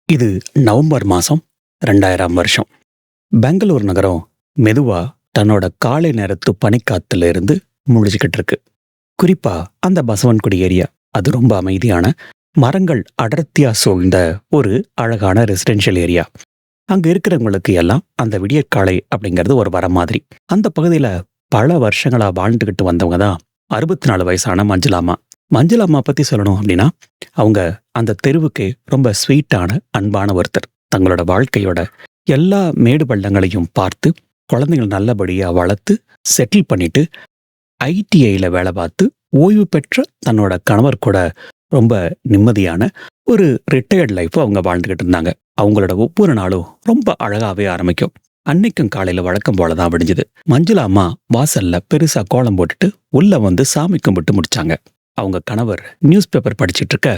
இது நவம்பர் மாசம் 2000 வருஷம். பெங்களூர் நகரம் மெதுவா தன்னோட காலை நேரத்து பனிக்காத்துல இருந்து முழிச்சுக்கிட்டு இருக்கு. குறிப்பா அந்த பசவன்குடி ஏரியா. அது ரொம்ப அமைதியான, மரங்கள் அடர்த்தியா சூழ்ந்த ஒரு அழகான ரெசிடென்ஷியல் ஏரியா. அங்க இருக்கிறவங்களுக்கு எல்லாம் அந்த விடியற்காலை அப்படிங்கிறது ஒரு வரம் மாதிரி. அந்த பகுதியில பல வருஷங்களா வாழ்ந்துகிட்டு வந்தவங்க தான் 64 வயசான மஞ்சுளாமா. மஞ்சுளாமா பத்தி சொல்லணும் அப்படின்னா, அவங்க அந்த தெருவுக்கு ரொம்ப ஸ்வீட்டான, அன்பான ஒருத்தர். தங்களோட வாழ்க்கையோட எல்லா மேடு பள்ளங்களையும் பார்த்து, குழந்தைகள் நல்லபடியா வளர்த்து செட்டில் பண்ணிட்டு, ஐடிஐல வேலை பார்த்து ஓய்வு பெற்ற தன்னோட கணவர் கூட ரொம்ப நிம்மதியான ஒரு ரிட்டையர்ட் லைஃப் அவங்க வாழ்ந்துகிட்டு இருந்தாங்க. அவங்களோட ஒவ்வொரு நாளும் ரொம்ப அழகாவே ஆரம்பிக்கும். அன்னைக்கும் காலையில வழக்கம் போலதான் விடிஞ்சது. மஞ்சுளா அம்மா வாசல்ல பெருசா கோலம் போட்டுட்டு உள்ள வந்து சாமி கும்பிட்டு முடிச்சாங்க. அவங்க கணவர் நியூஸ் பேப்பர் படிச்சிட்டு இருக்க,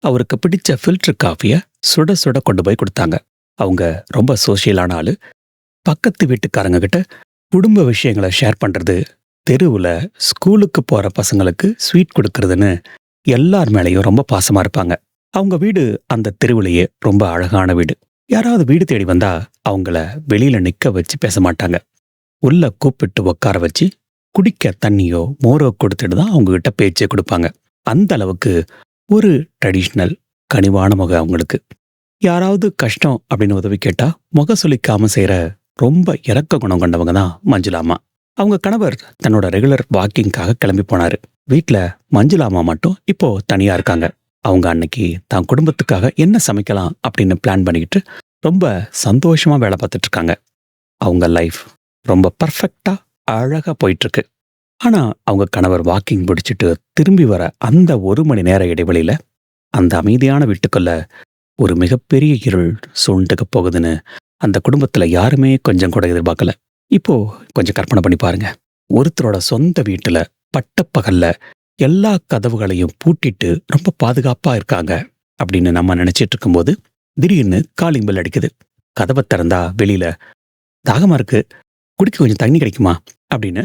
அவருக்கு பிடிச்ச ஃபில்டர் காஃபிய சுட சுட கொண்டு போய் கொடுத்தாங்க. அவங்க ரொம்ப சோசியலான ஆளு. பக்கத்து வீட்டுக்காரங்க கிட்ட குடும்ப விஷயங்களை ஷேர் பண்றது, தெருவுல ஸ்கூலுக்கு போற பசங்களுக்கு ஸ்வீட் கொடுக்கறதுன்னு எல்லார் மேலேயும் ரொம்ப பாசமா இருப்பாங்க. அவங்க வீடு அந்த தெருவுலயே ரொம்ப அழகான வீடு. யாராவது வீடு தேடி வந்தா அவங்கள வெளியில நிக்க வச்சு பேச மாட்டாங்க. உள்ள கூப்பிட்டு உட்கார வச்சு குடிக்க தண்ணியோ மோரோ கொடுத்துட்டு தான் அவங்க கிட்ட பேச்சே கொடுப்பாங்க. அந்த அளவுக்கு ஒரு ட்ரெடிஷ்னல் கனிவான முகம் அவங்களுக்கு. யாராவது கஷ்டம் அப்படின்னு உதவி கேட்டா முக சுளிக்காம செய்யற ரொம்ப இரக்க குணம் கொண்டவங்க தான் மஞ்சுளாமா. அவங்க கணவர் தன்னோட ரெகுலர் வாக்கிங்காக கிளம்பி போனாரு. வீட்டுல மஞ்சுளாமா மட்டும் இப்போ தனியா இருக்காங்க. அவங்க அன்னைக்கு தான் குடும்பத்துக்காக என்ன சமைக்கலாம் அப்படின்னு பிளான் பண்ணிக்கிட்டு ரொம்ப சந்தோஷமா வேலை பார்த்துட்டு இருக்காங்க. அவங்க லைஃப் ரொம்ப பர்ஃபெக்டா அழகா போயிட்டு இருக்கு. ஆனா அவங்க கணவர் வாக்கிங் முடிச்சுட்டு திரும்பி வர அந்த 1 மணி நேர இடைவெளியில அந்த அமைதியான வீட்டுக்குள்ள ஒரு மிகப்பெரிய இருள் சூழ்ந்துக்க போகுதுன்னு அந்த குடும்பத்துல யாருமே கொஞ்சம் கூட எதிர்பார்க்கல. இப்போ கொஞ்சம் கற்பனை பண்ணி பாருங்க. ஒருத்தரோட சொந்த வீட்டுல பட்டப்பகல்ல எல்லா கதவுகளையும் பூட்டிட்டு ரொம்ப பாதுகாப்பா இருக்காங்க அப்படின்னு நம்ம நினைச்சிட்டு இருக்கும்போது திடீர்னு காலிங் பெல் அடிக்குது. கதவை திறந்தா வெளியில, தாகமா இருக்கு, குடிக்க கொஞ்சம் தண்ணி கிடைக்குமா அப்படின்னு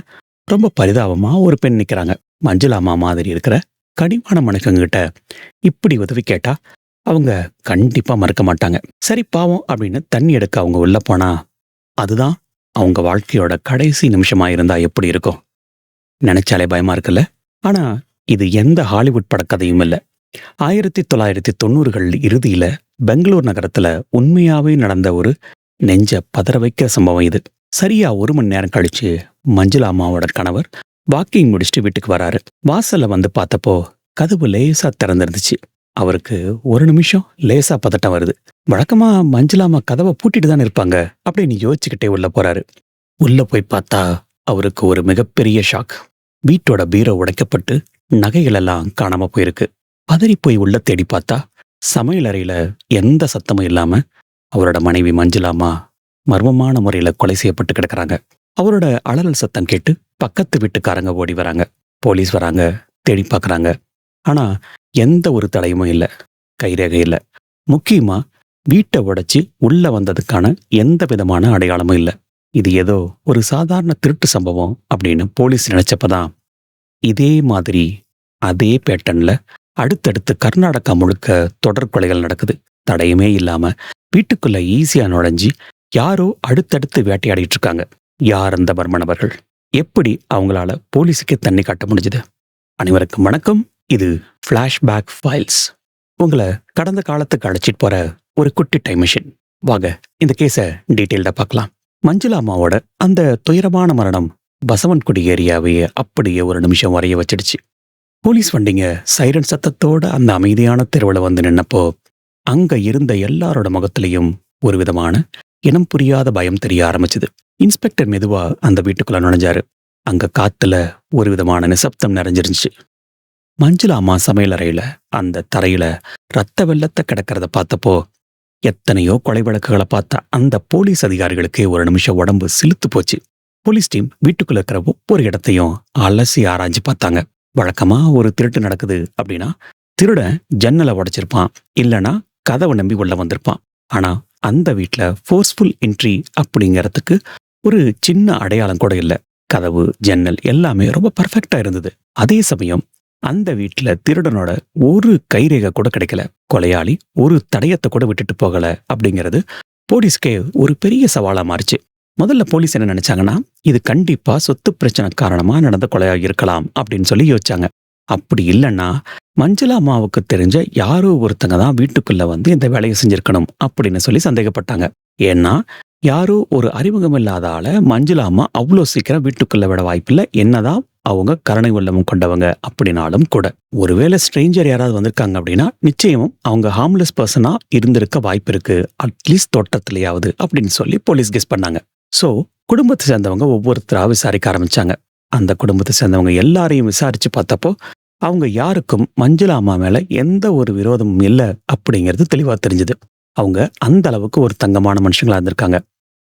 ரொம்ப பரிதாபமா ஒரு பெண் நிக்கிறாங்க. மஞ்சுளாமா மாதிரி இருக்கிற கனிவான மனுஷங்கிட்ட இப்படி உதவி கேட்டா அவங்க கண்டிப்பா மறுக்க மாட்டாங்க. சரி பாவம் அப்படின்னு தண்ணி எடுக்க அவங்க உள்ள போனா, அதுதான் அவங்க வாழ்க்கையோட கடைசி நிமிஷமா இருந்தா எப்படி இருக்கும்? நினைச்சாலே பயமா இருக்குல்ல? ஆனா இது எந்த ஹாலிவுட் படக்கதையும் இல்ல. 1990கள் இறுதியில பெங்களூர் நகரத்துல உண்மையாவே நடந்த ஒரு நெஞ்ச பதற வைக்கிற சம்பவம் இது. சரியா 1 மணி நேரம் கழிச்சு மஞ்சுளாமாவோட கணவர் வாக்கிங் முடிச்சுட்டு வீட்டுக்கு வராரு. வாசல்ல வந்து பார்த்தப்போ கதவு லேசா திறந்திருந்துச்சு. அவருக்கு ஒரு நிமிஷம் லேசா பதட்டம் வருது. வழக்கமா மஞ்சுளாமா கதவை பூட்டிட்டு தான் இருப்பாங்க அப்படின்னு யோசிச்சுக்கிட்டே உள்ள போறாரு. உள்ள போய் பார்த்தா அவருக்கு ஒரு மிகப்பெரிய ஷாக். வீட்டோட பீரோ உடைக்கப்பட்டு நகைகள் எல்லாம் காணாம போயிருக்கு. பதறி போய் உள்ள தேடி பார்த்தா சமையல் அறையில எந்த சத்தமும் இல்லாம அவரோட மனைவி மஞ்சுளாமா மர்மமான முறையில கொலை செய்யப்பட்டு கிடக்குறாங்க. அவரோட அலறல் சத்தம் கேட்டு பக்கத்து வீட்டுக்காரங்க ஓடி வராங்க. போலீஸ் வராங்க, தேடி பார்க்கறாங்க. ஆனா எந்த ஒரு தடயமும் இல்லை, கைரேகை இல்லை. முக்கியமா வீட்டை உடைச்சு உள்ள வந்ததுக்கான எந்த விதமான அடையாளமும் இல்லை. இது ஏதோ ஒரு சாதாரண திருட்டு சம்பவம் அப்படின்னு போலீஸ் நினைச்சப்பதான் இதே மாதிரி அதே பேட்டர்ன்ல அடுத்தடுத்து கர்நாடகா முழுக்க தொடர் கொலைகள் நடக்குது. தடையுமே இல்லாம வீட்டுக்குள்ள ஈஸியா நுழைஞ்சு யாரோ அடுத்தடுத்து வேட்டையாடிட்டு இருக்காங்க. யார் அந்த மர்ம நபர்கள்? எப்படி அவங்களால போலீஸுக்கே தண்ணி காட்ட முடிஞ்சது? அனைவருக்கும் வணக்கம். இது ஃபிளாஷ்பேக் ஃபைல்ஸ். உங்களை கடந்த காலத்துக்கு அழைச்சிட்டு போற ஒரு குட்டி டைம் மிஷின். வாங்க இந்த கேஸை டீட்டெயில்டா பார்க்கலாம். மஞ்சுளாமாவோட அந்த துயரமான மரணம் பசவன்குடி ஏரியாவையே அப்படியே ஒரு நிமிஷம் வரைய வச்சிடுச்சு. போலீஸ் வண்டிங்க சைரன் சத்தத்தோட அந்த அமைதியான தெருவில் வந்து நின்னப்போ அங்க இருந்த எல்லாரோட முகத்திலையும் ஒரு விதமான இனம் புரியாத பயம் தெரிய ஆரம்பிச்சுது. இன்ஸ்பெக்டர் மெதுவா அந்த வீட்டுக்குள்ள நுழைஞ்சாரு. அங்க காத்துல ஒரு விதமான நிசப்தம் நிறைஞ்சிருந்துச்சு. மஞ்சுளாமா சமையலறையில அந்த தரையில ரத்த வெள்ளத்தை கிடக்கிறத பார்த்தப்போ எத்தனையோ கொலை வழக்குகளை பார்த்த அந்த போலீஸ் அதிகாரிகளுக்கே ஒரு நிமிஷம் உடம்பு சிலுத்து போச்சு. போலீஸ் டீம் வீட்டுக்குள்ள இருக்கிற ஒவ்வொரு இடத்தையும் அலசி ஆராய்ஞ்சு பார்த்தாங்க. வழக்கமா ஒரு திருட்டு நடக்குது அப்படின்னா திருடன் ஜன்னலை உடைச்சிருப்பான், இல்லைன்னா கதவை நம்பி உள்ள வந்திருப்பான். ஆனா அந்த வீட்டுல ஃபோர்ஸ்ஃபுல் என்ட்ரி அப்படிங்கிறதுக்கு ஒரு சின்ன அடையாளம் கூட இல்லை. கதவு, ஜன்னல் எல்லாமே ரொம்ப பர்ஃபெக்டா இருந்தது. அதே சமயம் அந்த வீட்டுல திருடனோட ஒரு கைரேகை கூட கிடைக்கல. கொலையாளி ஒரு தடயத்தை கூட விட்டுட்டு போகல அப்படிங்கிறது போலீஸ்க்கே ஒரு பெரிய சவாலா மாறுச்சு. முதல்ல போலீஸ் என்ன நினைச்சாங்கன்னா, இது கண்டிப்பா சொத்து பிரச்சனை காரணமா நடந்த கொலையா இருக்கலாம் அப்படின்னு சொல்லி யோசிச்சாங்க. அப்படி இல்லைன்னா மஞ்சுளா அம்மாவுக்கு தெரிஞ்ச யாரோ ஒருத்தங்க தான் வீட்டுக்குள்ள வந்து இந்த வேலையை செஞ்சிருக்கணும் அப்படின்னு சொல்லி சந்தேகப்பட்டாங்க. ஏன்னா யாரோ ஒரு அறிமுகம் இல்லாத ஆள மஞ்சுளா அம்மா அவ்வளோ சீக்கிரம் வீட்டுக்குள்ள விட வாய்ப்பில்லை, என்னதான் அவங்க கருணை உள்ளமும் கொண்டவங்க அப்படின்னாலும் கூட. ஒருவேளை ஸ்ட்ரேஞ்சர் யாராவது வந்திருக்காங்க அப்படின்னா நிச்சயமும் அவங்க ஹார்ம்லெஸ் பர்சனா இருந்திருக்க வாய்ப்பு இருக்கு, அட்லீஸ்ட் தோட்டத்திலேயாவது அப்படின்னு சொல்லி போலீஸ் கெஸ் பண்ணாங்க. சோ குடும்பத்தை சேர்ந்தவங்க ஒவ்வொருத்தரா விசாரிக்க ஆரம்பிச்சாங்க. அந்த குடும்பத்தை சேர்ந்தவங்க எல்லாரையும் விசாரிச்சு பார்த்தப்போ அவங்க யாருக்கும் மஞ்சுளா அம்மா மேல எந்த ஒரு விரோதமும் இல்லை அப்படிங்கிறது தெளிவா தெரிஞ்சது. அவங்க அந்த அளவுக்கு ஒரு தங்கமான மனுஷங்களா இருந்திருக்காங்க.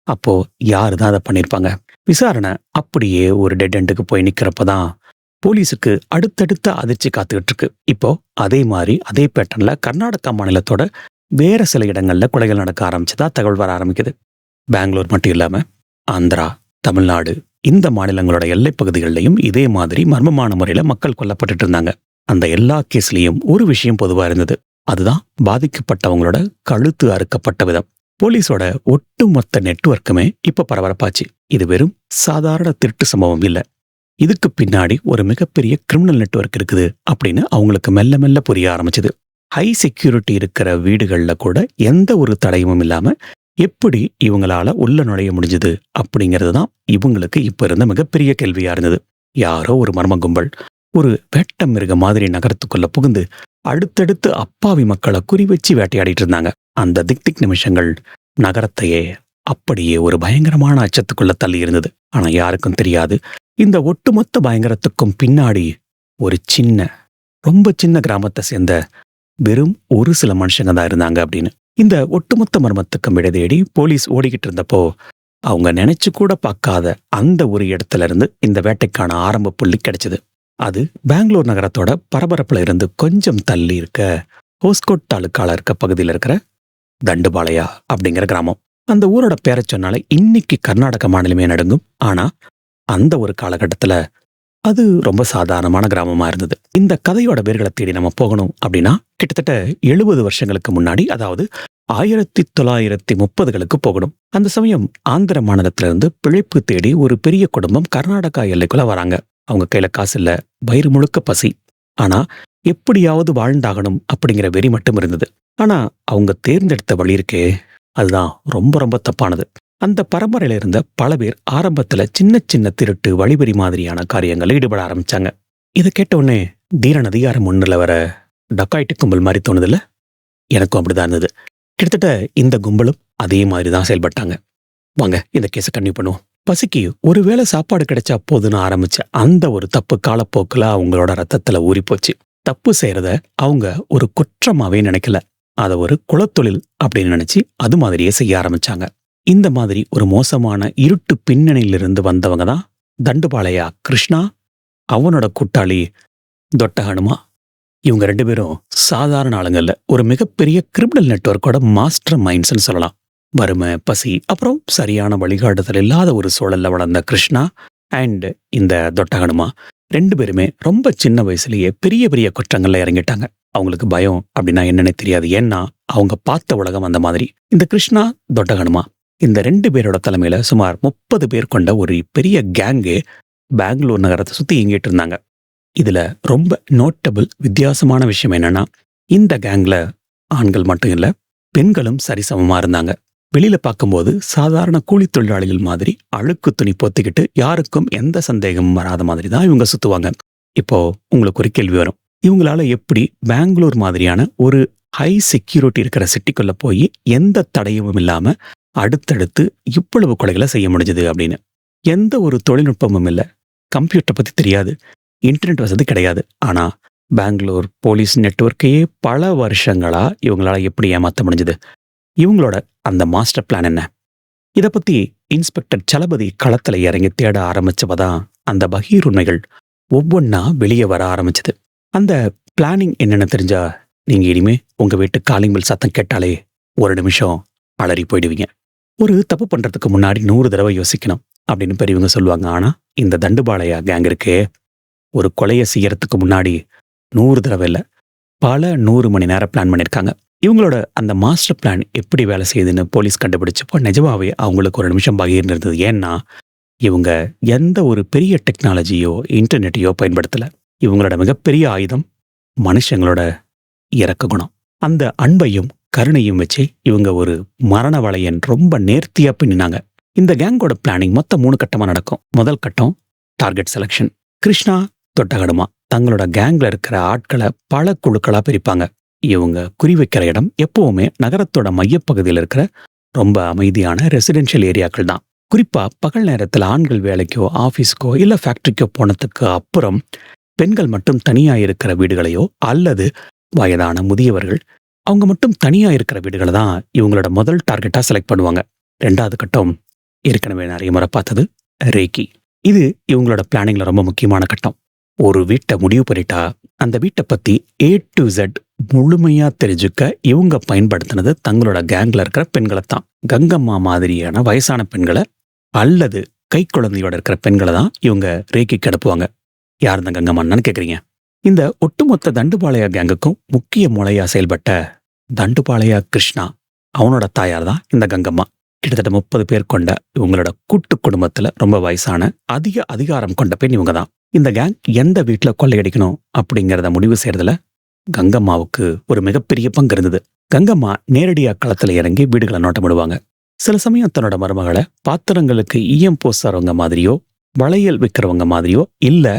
அப்போ யாரு தான் அதை பண்ணிருப்பாங்க? விசாரணை அப்படியே ஒரு டெட் எண்டுக்கு போய் நிக்கிறப்பதான் போலீஸுக்கு அடுத்தடுத்த அதிர்ச்சி காத்துக்கிட்டு இருக்கு. இப்போ அதே மாதிரி அதே பேட்டர்ன்ல கர்நாடகா மாநிலத்தோட வேற சில இடங்கள்ல கொலைகள் நடக்க ஆரம்பிச்சதா தகவல் வர ஆரம்பிக்குது. பெங்களூர் மட்டும் இல்லாம ஆந்திரா, தமிழ்நாடு இந்த மாநிலங்களோட எல்லைப் பகுதிகளிலையும் இதே மாதிரி மர்மமான முறையில மக்கள் கொல்லப்பட்டுட்டு இருந்தாங்க. அந்த எல்லா கேஸ்லயும் ஒரு விஷயம் பொதுவா இருந்தது. அதுதான் பாதிக்கப்பட்டவங்களோட கழுத்து அறுக்கப்பட்ட விதம். போலீஸோட ஒட்டுமொத்த நெட்வொர்க்குமே இப்ப பரபரப்பாச்சு. இது வெறும் சாதாரண திருட்டு சம்பவம் இல்ல, இதுக்கு பின்னாடி ஒரு மிகப்பெரிய கிரிமினல் நெட்வொர்க் இருக்குது அப்படின்னு அவங்களுக்கு மெல்ல மெல்ல புரிய ஆரம்பிச்சது. ஹை செக்யூரிட்டி இருக்கிற வீடுகள்ல கூட எந்த ஒரு தடயமும் இல்லாம எப்படி இவங்களால உள்ள நுழைய முடிஞ்சது அப்படிங்கிறது தான் இவங்களுக்கு இப்ப இருந்த மிகப்பெரிய கேள்வியா இருந்தது. யாரோ ஒரு மர்ம கும்பல் ஒரு வேட்ட மிருக மாதிரி நகரத்துக்குள்ள புகுந்து அடுத்தடுத்து அப்பாவி மக்களை குறி வச்சு வேட்டையாடிட்டு இருந்தாங்க. அந்த திக் நிமிஷங்கள் நகரத்தையே அப்படியே ஒரு பயங்கரமான அச்சத்துக்குள்ள தள்ளி இருந்தது. ஆனா யாருக்கும் தெரியாது, இந்த ஒட்டுமொத்த பயங்கரத்துக்கும் பின்னாடி ஒரு ரொம்ப சின்ன கிராமத்தை சேர்ந்த வெறும் ஒரு சில மனுஷங்க தான் இருந்தாங்க அப்படின்னு. இந்த ஒட்டுமொத்த மர்மத்துக்கும் விடை தேடி போலீஸ் ஓடிக்கிட்டு இருந்தப்போ அவங்க நினைச்சு கூட பார்க்காத அந்த ஒரு இடத்துல இருந்து இந்த வேட்டைக்கான ஆரம்ப புள்ளி கிடைச்சது. அது பெங்களூர் நகரத்தோட பரபரப்புல இருந்து கொஞ்சம் தள்ளி இருக்க ஹோஸ்கோட் தாலுக்கால இருக்க பகுதியில் இருக்கிற தண்டுபாளையா அப்படிங்கிற கிராமம். அந்த ஊரோட பேரை சொன்னாலே இன்னைக்கு கர்நாடக மாநிலமே நடுங்கும். ஆனா அந்த ஒரு காலகட்டத்துல அது ரொம்ப சாதாரணமான கிராமமா இருந்தது. இந்த கதையோட வேர்களை தேடி நம்ம போகணும் அப்படின்னா கிட்டத்தட்ட 70 வருஷங்களுக்கு முன்னாடி, அதாவது 1930களுக்கு போகணும். அந்த சமயம் ஆந்திர மாநிலத்திலிருந்து பிழைப்பு தேடி ஒரு பெரிய குடும்பம் கர்நாடகா எல்லைக்குள்ள வராங்க. அவங்க கையில காசு இல்ல, வயிறு முழுக்க பசி. ஆனா எப்படியாவது வாழ்ந்தாகணும் அப்படிங்கிற வெறி மட்டும் இருந்தது. ஆனா அவங்க தேர்ந்தெடுத்த வழி இருக்கே, அதுதான் ரொம்ப ரொம்ப தப்பானது. அந்த பரம்பரையில இருந்த பல பேர் ஆரம்பத்துல சின்ன சின்ன திருட்டு வழிபறி மாதிரியான காரியங்களை ஈடுபட ஆரம்பிச்சாங்க. இதை கேட்ட உடனே தீரன் அதிகாரம் 1ல வர டக்காய்ட்டு கும்பல் மாதிரி தோணுதுல்ல? எனக்கும் அப்படிதான் இருந்தது. கிட்டத்தட்ட இந்த கும்பலும் அதே மாதிரி தான் செயல்பட்டாங்க. வாங்க இந்த கேஸை கன்டினியூ பண்ணுவோம். பசிக்கு ஒருவேளை சாப்பாடு கிடைச்சா போதுன்னு ஆரம்பிச்ச அந்த ஒரு தப்பு காலப்போக்குல அவங்களோட ரத்தத்துல ஊறி போச்சு. தப்பு செய்யறத அவங்க ஒரு குற்றமாவே நினைக்கல, அதை ஒரு குலத்தொழில் அப்படின்னு நினைச்சு அது மாதிரியே செய்ய ஆரம்பிச்சாங்க. இந்த மாதிரி ஒரு மோசமான இருட்டு பின்னணியிலிருந்து வந்தவங்க தான் தண்டுபாளையா கிருஷ்ணா, அவனோட கூட்டாளி தொட்டஹனுமா. இவங்க 2 பேரும் சாதாரண ஆளுங்கள்ல, ஒரு மிகப்பெரிய கிரிமினல் நெட்வொர்க்கோட மாஸ்டர் மைண்ட்ஸ்ன்னு சொல்லலாம். வறுமை, பசி, அப்புறம் சரியான வழிகாட்டுதல் இல்லாத ஒரு சூழல்ல வளர்ந்த கிருஷ்ணா அண்ட் இந்த தொட்டஹனுமா 2 பேருமே ரொம்ப சின்ன வயசுலயே பெரிய பெரிய குற்றங்கள்ல இறங்கிட்டாங்க. அவங்களுக்கு பயம் அப்படின்னா என்னன்னு தெரியாது, ஏன்னா அவங்க பார்த்த உலகம் அந்த மாதிரி. இந்த கிருஷ்ணா, தொட்டஹனுமா இந்த 2 பேரோட தலைமையில சுமார் 30 பேர் கொண்ட ஒரு பெரிய கேங்கு பெங்களூர் நகரத்தை சுத்தி இயங்கிட்டு இருந்தாங்க. இதுல ரொம்ப நோட்டபிள் வித்தியாசமான விஷயம் என்னன்னா, இந்த கேங்ல ஆண்கள் மட்டும் இல்ல, பெண்களும் சரிசமமா இருந்தாங்க. வெளியில பார்க்கும்போது சாதாரண கூலி தொழிலாளிகள் மாதிரி அழுக்கு துணி பொத்திக்கிட்டு யாருக்கும் எந்த சந்தேகமும் வராத மாதிரி தான் இவங்க சுத்துவாங்க. இப்போ உங்களுக்கு ஒரு கேள்வி வரும், இவங்களால எப்படி பெங்களூர் மாதிரியான ஒரு ஹை செக்யூரிட்டி இருக்கிற சிட்டிக்குள்ள போய் எந்த தடயமும் இல்லாம அடுத்தடுத்து இவ்வளவு கொலைகளை செய்ய முடிஞ்சது அப்படின்னு? எந்த ஒரு தொழில்நுட்பமும் இல்லை, கம்ப்யூட்டர் பத்தி தெரியாது, இன்டர்நெட் வசதி கிடையாது. ஆனா பெங்களூர் போலீஸ் நெட்வொர்க்கையே பல வருஷங்களா இவங்களால எப்படி ஏமாத்த முடிஞ்சது? இவங்களோட அந்த மாஸ்டர் பிளான் என்ன? இதை பத்தி இன்ஸ்பெக்டர் சலபதி களத்துல இறங்கி தேட ஆரம்பிச்சவதான் அந்த பகீர் உண்மைகள் ஒவ்வொன்னா வெளியே வர ஆரம்பிச்சது. அந்த பிளானிங் என்னன்னு தெரிஞ்சா நீங்க இனிமே உங்க வீட்டு காலிங் பெல் சத்தம் கேட்டாலே ஒரு நிமிஷம் அலறி போயிடுவீங்க. ஒரு தப்பு பண்றதுக்கு முன்னாடி 100 தடவை யோசிக்கணும் அப்படின்னு பெரியவங்க சொல்லுவாங்க. ஆனா இந்த தண்டுபாளையா கேங் இருக்கே, ஒரு கொலையை செய்யறதுக்கு முன்னாடி 100 தடவை இல்ல, பல 100 மணி நேரம் பிளான் பண்ணியிருக்காங்க. இவங்களோட அந்த மாஸ்டர் பிளான் எப்படி வேலை செய்யுதுன்னு போலீஸ் கண்டுபிடிச்சப்போ நிஜமாவே அவங்களுக்கு ஒரு நிமிஷம் பகிர்ந்திருந்தது. ஏன்னா இவங்க எந்த ஒரு பெரிய டெக்னாலஜியோ இன்டர்நெட்டையோ பயன்படுத்தல. இவங்களோட மிகப்பெரிய ஆயுதம் மனுஷங்களோட இரக்க குணம். அந்த அன்பையும் கருணையும் வச்சு இவங்க ஒரு மரண வளையன் ரொம்ப நேர்த்தியா பின்னினாங்க. இந்த கேங்கோட பிளானிங் மொத்தம் 3 கட்டமா நடக்கும். முதல் கட்டம் டார்கெட் செலக்ஷன். கிருஷ்ணா தொட்டகடுமா தங்களோட கேங்ல இருக்கிற ஆட்களை பல குழுக்களா பிரிப்பாங்க. இவங்க குறிவைக்கிற இடம் எப்பவுமே நகரத்தோட மையப்பகுதியில் இருக்கிற ரொம்ப அமைதியான ரெசிடென்ஷியல் ஏரியாக்கள் தான். குறிப்பா பகல் நேரத்தில் ஆண்கள் வேலைக்கோ ஆபீஸ்க்கோ இல்ல ஃபேக்டரிக்கோ போனதுக்கு அப்புறம் பெண்கள் மட்டும் தனியா இருக்கிற வீடுகளையோ அல்லது வயதான முதியவர்கள் அவங்க மட்டும் தனியா இருக்கிற வீடுகளை தான் இவங்களோட முதல் டார்கெட்டா செலக்ட் பண்ணுவாங்க. 2வது கட்டம் ஏற்கனவே நிறைய முறை பார்த்தது, ரேக்கி. இது இவங்களோட பிளானிங்ல ரொம்ப முக்கியமான கட்டம். ஒரு வீட்டை முடிவு பண்ணிட்டா அந்த வீட்டை பத்தி A to Z முழுமையா தெரிஞ்சுக்க இவங்க பயன்படுத்தினது தங்களோட கேங்ல இருக்கிற பெண்களை தான். கங்கம்மா மாதிரியான வயசான பெண்களை அல்லது கை குழந்தையோட இருக்கிற பெண்களை தான் இவங்க ரேக்கிக்கு அனுப்புவாங்க. யார் இந்த கங்கம்மான்னு கேக்குறீங்க? இந்த ஒட்டுமொத்த தண்டுபாளையா கேங்குக்கும் முக்கிய மூளையா செயல்பட்ட தண்டுபாளையா கிருஷ்ணா, அவனோட தாயார் தான் இந்த கங்கம்மா. கிட்டத்தட்ட 30 பேர் கொண்ட இவங்களோட கூட்டு குடும்பத்துல ரொம்ப வயசான அதிக அதிகாரம் கொண்ட பெண் இவங்க தான். இந்த கேங் எந்த வீட்டுல கொள்ளையடிக்கணும் அப்படிங்கிறத முடிவு செய்யறதுல கங்கம்மாவுக்கு ஒரு மிகப்பெரிய பங்கு இருந்தது. கங்கம்மா நேரடியா களத்துல இறங்கி வீடுகளை நோட்டமிடுவாங்க. சில சமயம் தன்னோட மருமகளை பாத்திரங்களுக்கு ஈயம் பூசுறவங்க மாதிரியோ, வளையல் விற்கிறவங்க மாதிரியோ, இல்ல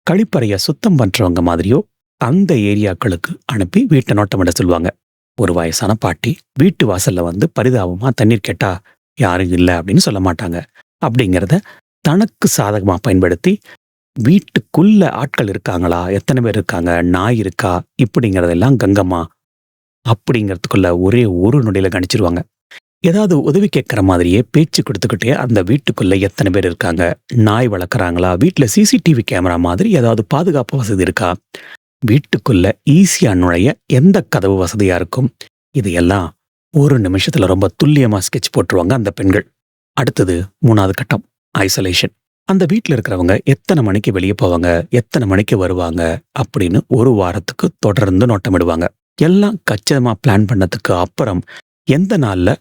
கழிப்பறைய சுத்தம் பண்றவங்க மாதிரியோ அந்த ஏரியாக்களுக்கு அனுப்பி வீட்டை நோட்டமிட சொல்லுவாங்க. ஒரு வயசான பாட்டி வீட்டு வாசல்ல வந்து பரிதாபமா தண்ணீர் கேட்டா யாரும் இல்லை அப்படின்னு சொல்ல மாட்டாங்க. அப்படிங்கிறத தனக்கு சாதகமா பயன்படுத்தி வீட்டுக்குள்ள ஆட்கள் இருக்காங்களா, எத்தனை பேர் இருக்காங்க, நாய் இருக்கா, இப்படிங்கிறதெல்லாம் கங்கம்மா அப்படிங்கிறதுக்குள்ள ஒரே ஒரு நொடியில கணிச்சிருவாங்க. ஏதாவது உதவி கேட்கிற மாதிரியே பேச்சு கொடுத்துக்கிட்டே அந்த வீட்டுக்குள்ள எத்தனை பேர் இருக்காங்க, நாய் வளர்க்குறாங்களா, வீட்டுல CCTV கேமரா மாதிரி ஏதாவது பாதுகாப்பு வசதி இருக்கா, வீட்டுக்குள்ள ஈஸியா நுழைய எந்த கதவு வசதியா இருக்கும், இதையெல்லாம் ஒரு நிமிஷத்துல ரொம்ப துல்லியமா ஸ்கெட்ச் போட்டுருவாங்க அந்த பெண்கள். அடுத்தது 3வது கட்டம் ஐசோலேஷன். அந்த வீட்டில் இருக்கிறவங்க எத்தனை மணிக்கு வெளியே போவாங்க, எத்தனை மணிக்கு வருவாங்க அப்படின்னு ஒரு வாரத்துக்கு தொடர்ந்து நோட்டமிடுவாங்க. எல்லாம் கச்சிதமா பிளான் பண்ணதுக்கு அப்புறம் எந்த நாள்ல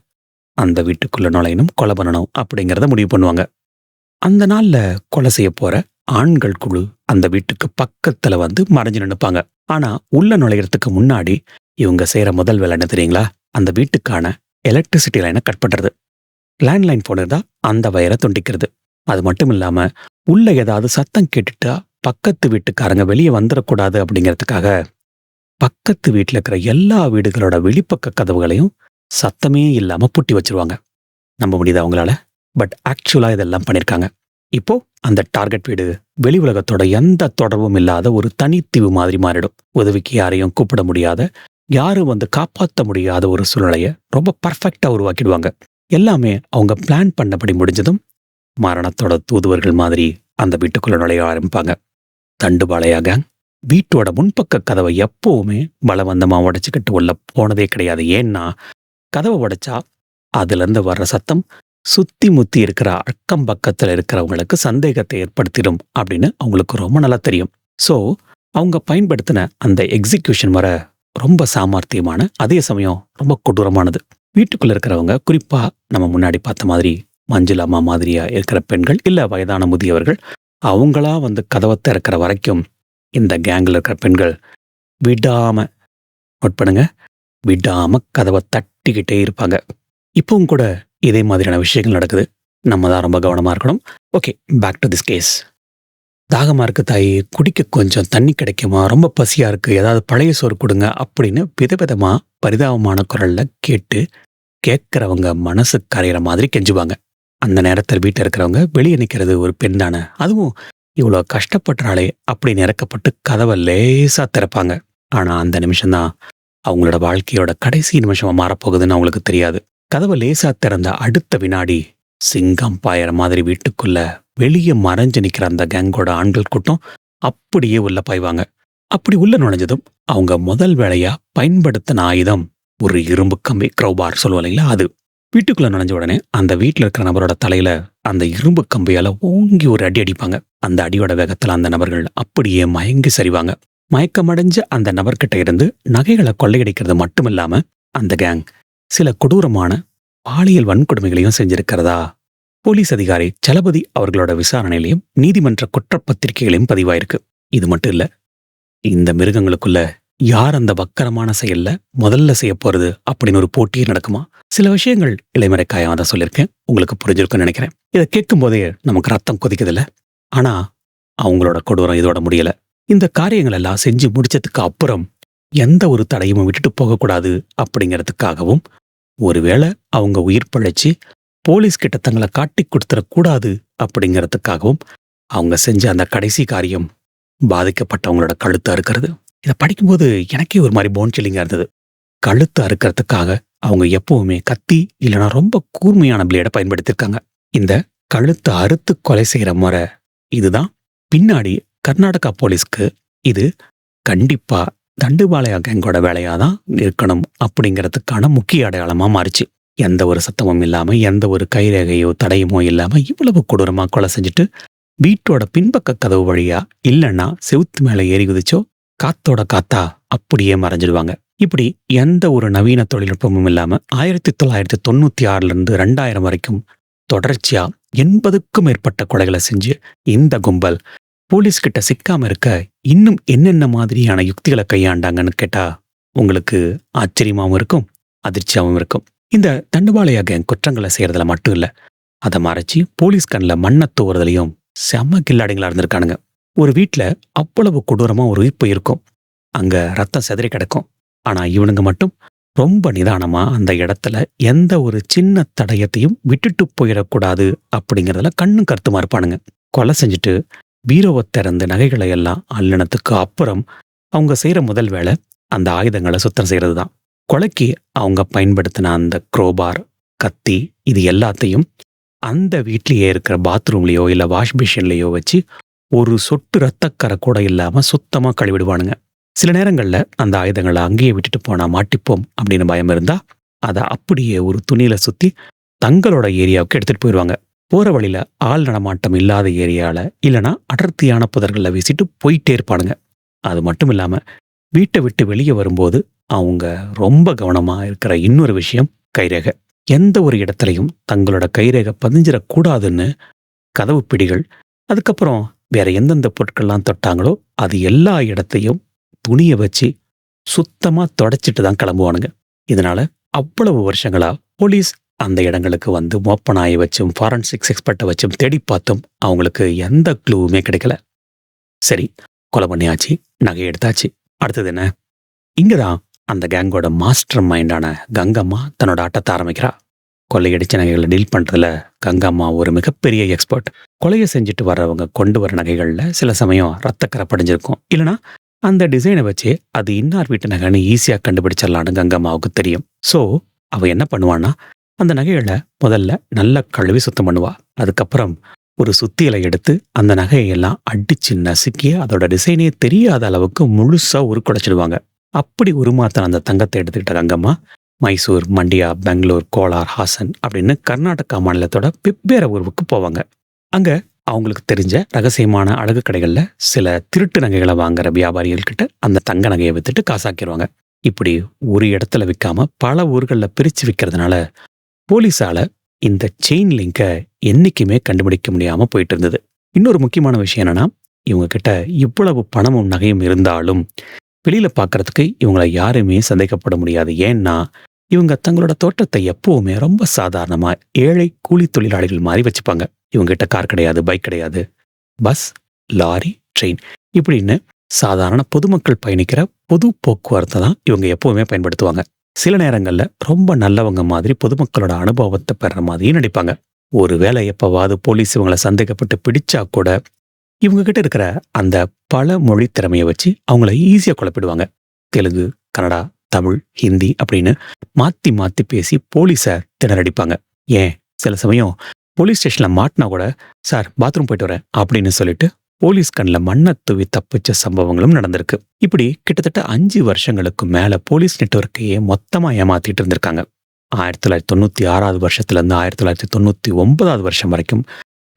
அந்த வீட்டுக்குள்ள நுழையணும், கொலை பண்ணணும் அப்படிங்கிறத முடிவு பண்ணுவாங்க. அந்த நாள்ல கொலை செய்ய போற ஆண்கள் குழு அந்த வீட்டுக்கு பக்கத்துல வந்து மறைஞ்சு நின்னுப்பாங்க. ஆனா உள்ள நுழையறதுக்கு முன்னாடி இவங்க செய்யற முதல் வேலை என்ன தெரியுங்களா? அந்த வீட்டுக்கான எலக்ட்ரிசிட்டி லைனை கட் பண்றது. லேண்ட்லைன் போன் இருந்தா அந்த வயரை துண்டிக்கிறது. அது மட்டும் இல்லாம உள்ள ஏதாவது சத்தம் கேட்டுட்டா பக்கத்து வீட்டுக்காரங்க வெளியே வந்துடக்கூடாது அப்படிங்கிறதுக்காக பக்கத்து வீட்டுல இருக்கிற எல்லா வீடுகளோட வெளிப்பக்க கதவுகளையும் சத்தமே இல்லாம பூட்டி வச்சிருவாங்க. நம்ப முடியுது அவங்களால? பட் ஆக்சுவலா இதெல்லாம் பண்ணிருக்காங்க. இப்போ அந்த டார்கெட் வீடு வெளி உலகத்தோட எந்த தொடர்பும் இல்லாத ஒரு தனித்தீவு மாதிரி மாறிடும். உதவிக்கு யாரையும் கூப்பிட முடியாத, யாரும் வந்து காப்பாற்ற முடியாத ஒரு சூழ்நிலைய ரொம்ப பர்ஃபெக்டா உருவாக்கிடுவாங்க. எல்லாமே அவங்க பிளான் பண்ணபடி முடிஞ்சதும் மரணத்தோட தூதுவர்கள் மாதிரி அந்த வீட்டுக்குள்ள நுழைய ஆரம்பிப்பாங்க. தண்டுபாளையா கேங் வீட்டோட முன்பக்க கதவை எப்பவுமே பலவந்தமா உடைச்சுக்கிட்டு உள்ள போனதே கிடையாது. ஏன்னா கதவை உடைச்சா அதுல இருந்து வர்ற சத்தம் சுத்தி முத்தி இருக்கிற அக்கம் பக்கத்துல இருக்கிறவங்களுக்கு சந்தேகத்தை ஏற்படுத்திடும் அப்படின்னு அவங்களுக்கு ரொம்ப நல்லா தெரியும். ஸோ அவங்க பயன்படுத்தின அந்த எக்ஸிக்யூஷன் வர ரொம்ப சாமர்த்தியமான, அதே சமயம் ரொம்ப கொடூரமானது. வீட்டுக்குள்ள இருக்கிறவங்க, குறிப்பா நம்ம முன்னாடி பார்த்த மாதிரி மஞ்சள் அம்மா மாதிரியா இருக்கிற பெண்கள் இல்ல வயதான முதியவர்கள், அவங்களா வந்து கதவை திறக்கிற வரைக்கும் இந்த கேங்ல இருக்கிற பெண்கள் விடாம, நோட் பண்ணுங்க, விடாம கதவை தட்டிக்கிட்டே இருப்பாங்க. இப்பவும் கூட இதே மாதிரியான விஷயங்கள் நடக்குது. நம்ம தான் ரொம்ப கவனமா இருக்கணும். Okay, back to this case. தாகமா இருக்கு தாயி, குடிக்க கொஞ்சம் தண்ணி கிடைக்குமா, ரொம்ப பசியா இருக்கு, ஏதாவது பழைய சோறு கொடுங்க அப்படின்னு விதவிதமா பரிதாபமான குரல்ல கேட்டு கேட்கிறவங்க மனசு கரையிற மாதிரி கெஞ்சுவாங்க. அந்த நேரத்தில் வீட்டில் இருக்கிறவங்க வெளியே நிற்கிறது ஒரு பெண் தானே, அதுவும் இவ்வளோ கஷ்டப்படுறாளே அப்படின்னு இறக்கப்பட்டு கதவை லேசா திறப்பாங்க. ஆனா அந்த நிமிஷம்தான் அவங்களோட வாழ்க்கையோட கடைசி நிமிஷமா மாறப்போகுதுன்னு அவங்களுக்கு தெரியாது. கதவை லேசா திறந்த அடுத்த வினாடி சிங்கம் பாயிற மாதிரி வீட்டுக்குள்ள வெளியே மறைஞ்சு நிக்கிற அந்த கேங்கோட ஆண்கள் கூட்டம் அப்படியே உள்ள பாய்வாங்க. அப்படி உள்ள நுழைஞ்சதும் அவங்க முதல் வேலையா பயன்படுத்தின ஆயுதம் ஒரு இரும்பு கம்பி, க்ரௌபார் சொல்லுவோம் இல்லைங்களா, அது. வீட்டுக்குள்ள நுழைஞ்ச உடனே அந்த வீட்டில் இருக்கிற நபரோட தலையில அந்த இரும்பு கம்பியால ஓங்கி ஒரு அடி அடிப்பாங்க. அந்த அடியோட வேகத்துல அந்த நபர்கள் அப்படியே மயங்கி சரிவாங்க. மயக்கமடைஞ்ச அந்த நபர்கிட்ட இருந்து நகைகளை கொள்ளையடிக்கிறது மட்டுமில்லாம அந்த கேங் சில கொடூரமான பாலியல் வன்கொடுமைகளையும் செஞ்சிருக்கிறதா போலீஸ் அதிகாரி சலபதி அவர்களோட விசாரணையிலையும் நீதிமன்ற குற்றப்பத்திரிகைகளையும் பதிவாயிருக்கு. இது மட்டும் இல்ல, இந்த மிருகங்களுக்குள்ள யார் அந்த வக்கரமான செயல்ல முதல்ல செய்ய போறது அப்படின்னு ஒரு போட்டியே நடக்குமா? சில விஷயங்கள் இளைமறைக்காயம் தான் சொல்லியிருக்கேன், உங்களுக்கு புரிஞ்சிருக்குன்னு நினைக்கிறேன். இதை கேட்கும் போதே நமக்கு ரத்தம் கொதிக்குதில்ல. ஆனா அவங்களோட கொடூரம் இதோட முடியல. இந்த காரியங்கள் எல்லாம் செஞ்சு முடிச்சதுக்கு அப்புறம் எந்த ஒரு தடையும் விட்டுட்டு போகக்கூடாது அப்படிங்கிறதுக்காகவும், ஒருவேளை அவங்க உயிர் பிழைச்சு போலீஸ் கிட்ட தங்களை காட்டி கொடுத்துடக்கூடாது அப்படிங்கிறதுக்காகவும் அவங்க செஞ்ச அந்த கடைசி காரியம் பாதிக்கப்பட்டவங்களோட கழுத்து அறுக்கிறது. இதை படிக்கும்போது எனக்கே ஒரு மாதிரி போன் சில்லிங்கா இருந்தது. கழுத்து அறுக்கிறதுக்காக அவங்க எப்பவுமே கத்தி இல்லைன்னா ரொம்ப கூர்மையான பிளேடை பயன்படுத்தியிருக்காங்க. இந்த கழுத்து அறுத்து கொலை செய்யற முறை இதுதான் பின்னாடி கர்நாடகா போலீஸ்க்கு இது கண்டிப்பா தண்டுபாளையா கேங்கோட வேலையா தான் இருக்கணும் அப்படிங்கிறதுக்கான முக்கிய அடையாளமா மாறிச்சு. எந்த ஒரு சத்தமும் இல்லாம, எந்த ஒரு கைரேகையோ தடையுமோ இல்லாம இவ்வளவு கொடூரமா கொலை செஞ்சுட்டு வீட்டோட பின்பக்க கதவு வழியா இல்லைன்னா செவுத்து மேல ஏறி குதிச்சோ காத்தோட காத்தா அப்படியே மறைஞ்சிடுவாங்க. இப்படி எந்த ஒரு நவீன தொழில்நுட்பமும் இல்லாம 1996 இருந்து 2000 வரைக்கும் தொடர்ச்சியா 80க்கும் மேற்பட்ட கொலைகளை செஞ்சு இந்த கும்பல் போலீஸ் கிட்ட சிக்காம இருக்க இன்னும் என்னென்ன மாதிரியான யுக்திகளை கையாண்டாங்கன்னு கேட்டா உங்களுக்கு ஆச்சரியமாவும் இருக்கும், அதிர்ச்சியாவும் இருக்கும். இந்த தண்டுபாளையா கேங் குற்றங்களை செய்யறதுல மட்டும் இல்ல, அதை மறைச்சி போலீஸ் கண்ணில் மண்ணை தூவுறதுலையும் செம்ம கில்லாடிங்களா இருந்திருக்கானுங்க. ஒரு வீட்டுல அவ்வளவு கொடூரமா ஒரு உயிர்ப்பு இருக்கும், அங்க ரத்தம் செதறி கிடக்கும். ஆனா இவனுங்க மட்டும் ரொம்ப நிதானமா அந்த இடத்துல எந்த ஒரு சின்ன தடயத்தையும் விட்டுட்டு போயிடக்கூடாது அப்படிங்கிறதுல கண்ணும் கருத்துமா இருப்பானுங்க. கொலை செஞ்சுட்டு பீரோவை திறந்து நகைகளை எல்லாம் அள்ளினத்துக்கு அப்புறம் அவங்க செய்யற முதல் வேலை அந்த ஆயுதங்களை சுத்தம் செய்யறது தான். கொலைக்கு அவங்க பயன்படுத்தின அந்த குரோபார், கத்தி, இது எல்லாத்தையும் அந்த வீட்லயே இருக்கிற பாத்ரூம்லயோ இல்ல வாஷ் மிஷின்லயோ வச்சு ஒரு சொட்டு ரத்தக்கரை கூட இல்லாம சுத்தமா கழுவிடுவானுங்க. சில நேரங்கள்ல அந்த ஆயுதங்களை அங்கேயே விட்டுட்டு போனா மாட்டிப்போம் அப்படின்னு பயம் இருந்தா அதை அப்படியே ஒரு துணியில சுத்தி தங்களோட ஏரியாவுக்கு எடுத்துட்டு போயிடுவாங்க. போற வழியில ஆள் நடமாட்டம் இல்லாத ஏரியால இல்லைன்னா அடர்த்தியான புதர்கள்ல வீசிட்டு போயிட்டே இருப்பானுங்க. அது மட்டும் இல்லாம வீட்டை விட்டு வெளியே வரும்போது அவங்க ரொம்ப கவனமா இருக்கிற இன்னொரு விஷயம் கைரேகை. எந்த ஒரு இடத்துலையும் தங்களோட கைரேகை பதிஞ்சிடக்கூடாதுன்னு கதவு பிடிகள், அதுக்கப்புறம் வேற எந்தெந்த பொருட்கள்லாம் தொட்டாங்களோ அது எல்லா இடத்தையும் துணியை வச்சு சுத்தமா தொடச்சிட்டு தான் கிளம்புவானுங்க. இதனால அவ்வளவு வருஷங்களா போலீஸ் அந்த இடங்களுக்கு வந்து மோப்ப நாயை வச்சும் ஃபாரன்சிக்ஸ் எக்ஸ்பர்ட்டை வச்சும் தேடி பார்த்தும் அவங்களுக்கு எந்த க்ளூவுமே கிடைக்கல. சரி, கொலை பண்ணியாச்சு, நகை எடுத்தாச்சு, அடுத்தது என்ன? இங்கதான் அந்த கேங்கோட மாஸ்டர் மைண்டான கங்கம்மா தன்னோட ஆட்டத்தை ஆரம்பிக்கிறா. கொள்ளையடிச்ச நகைகளை டீல் பண்றதுல கங்கம்மா ஒரு மிகப்பெரிய எக்ஸ்பர்ட். கொலையை செஞ்சுட்டு வர்றவங்க கொண்டு வர நகைகள்ல சில சமயம் ரத்தக்கரை படிஞ்சிருக்கும், இல்லைனா அந்த டிசைனை வச்சு அது இன்னார் வீட்டு நகைன்னு ஈஸியா கண்டுபிடிச்சிடலான்னு கங்கம்மாவுக்கு தெரியும். ஸோ அவ என்ன பண்ணுவான்னா, அந்த நகைகளை முதல்ல நல்லா கழுவி சுத்தம் பண்ணுவா. அதுக்கப்புறம் ஒரு சுத்தியலை எடுத்து அந்த நகையெல்லாம் அடிச்சு நசுக்கி அதோட டிசைனே தெரியாத அளவுக்கு முழுசா உருக்குடைச்சிடுவாங்க. அப்படி உருமாத்தின அந்த தங்கத்தை எடுத்துக்கிட்ட கங்கம்மா மைசூர், மண்டியா, பெங்களூர், கோலார், ஹாசன் அப்படின்னு கர்நாடகா மாநிலத்தோட வெவ்வேறு ஊருக்கு போவாங்க. அங்க அவங்களுக்கு தெரிஞ்ச ரகசியமான அழகு கடைகள்ல சில திருட்டு நகைகளை வாங்குற வியாபாரிகள் கிட்ட அந்த தங்க நகையை வித்துட்டு காசாக்கிடுவாங்க. இப்படி ஒரு இடத்துல விற்காம பல ஊர்களில் பிரிச்சு விற்கிறதுனால போலீஸால இந்த செயின் லிங்கை என்னைக்குமே கண்டுபிடிக்க முடியாம போயிட்டு இருந்தது. இன்னொரு முக்கியமான விஷயம் என்னன்னா, இவங்க கிட்ட இவ்வளவு பணமும் நகையும் இருந்தாலும் வெளியில பார்க்கறதுக்கு இவங்களை யாருமே சந்தேகப்பட முடியாது. ஏன்னா இவங்க தங்களோட தோற்றத்தை எப்பவுமே ரொம்ப சாதாரணமா ஏழை கூலி தொழிலாளிகள் மாதிரி வச்சுப்பாங்க. இவங்க கிட்ட கார் கிடையாது, பைக் கிடையாது, பஸ், லாரி, ட்ரெயின் இப்படின்னு சாதாரண பொதுமக்கள் பயணிக்கிற பொது போக்குவரத்தை தான் இவங்க எப்பவுமே பயன்படுத்துவாங்க. சில நேரங்கள்ல ரொம்ப நல்லவங்க மாதிரி பொதுமக்களோட அனுபவத்தை பெற மாதிரியும் நடிப்பாங்க. ஒருவேளை எப்பவாவது போலீஸ் இவங்களை சந்தேகப்பட்டு பிடிச்சா கூட இவங்க கிட்ட இருக்கிற அந்த பல மொழி திறமையை வச்சு அவங்கள ஈஸியா குழப்பிடுவாங்க. தெலுங்கு, கன்னடா, தமிழ், ஹிந்தி அப்படின்னு மாத்தி மாத்தி பேசி போலீஸை திணறடிப்பாங்க. ஏன் சில சமயம் போலீஸ் ஸ்டேஷன்ல மாட்டினா கூட, சார் பாத்ரூம் போயிட்டு வரேன் அப்படின்னு சொல்லிட்டு போலீஸ் கண்ணில் மண்ணை தூவி தப்பிச்ச சம்பவங்களும் நடந்திருக்கு. இப்படி கிட்டத்தட்ட 5 வருஷங்களுக்கு மேல போலீஸ் நெட்வொர்க்கையே மொத்தமா ஏமாத்திட்டு இருந்திருக்காங்க. 1996 வருஷத்துலேருந்து 1999 வருஷம் வரைக்கும்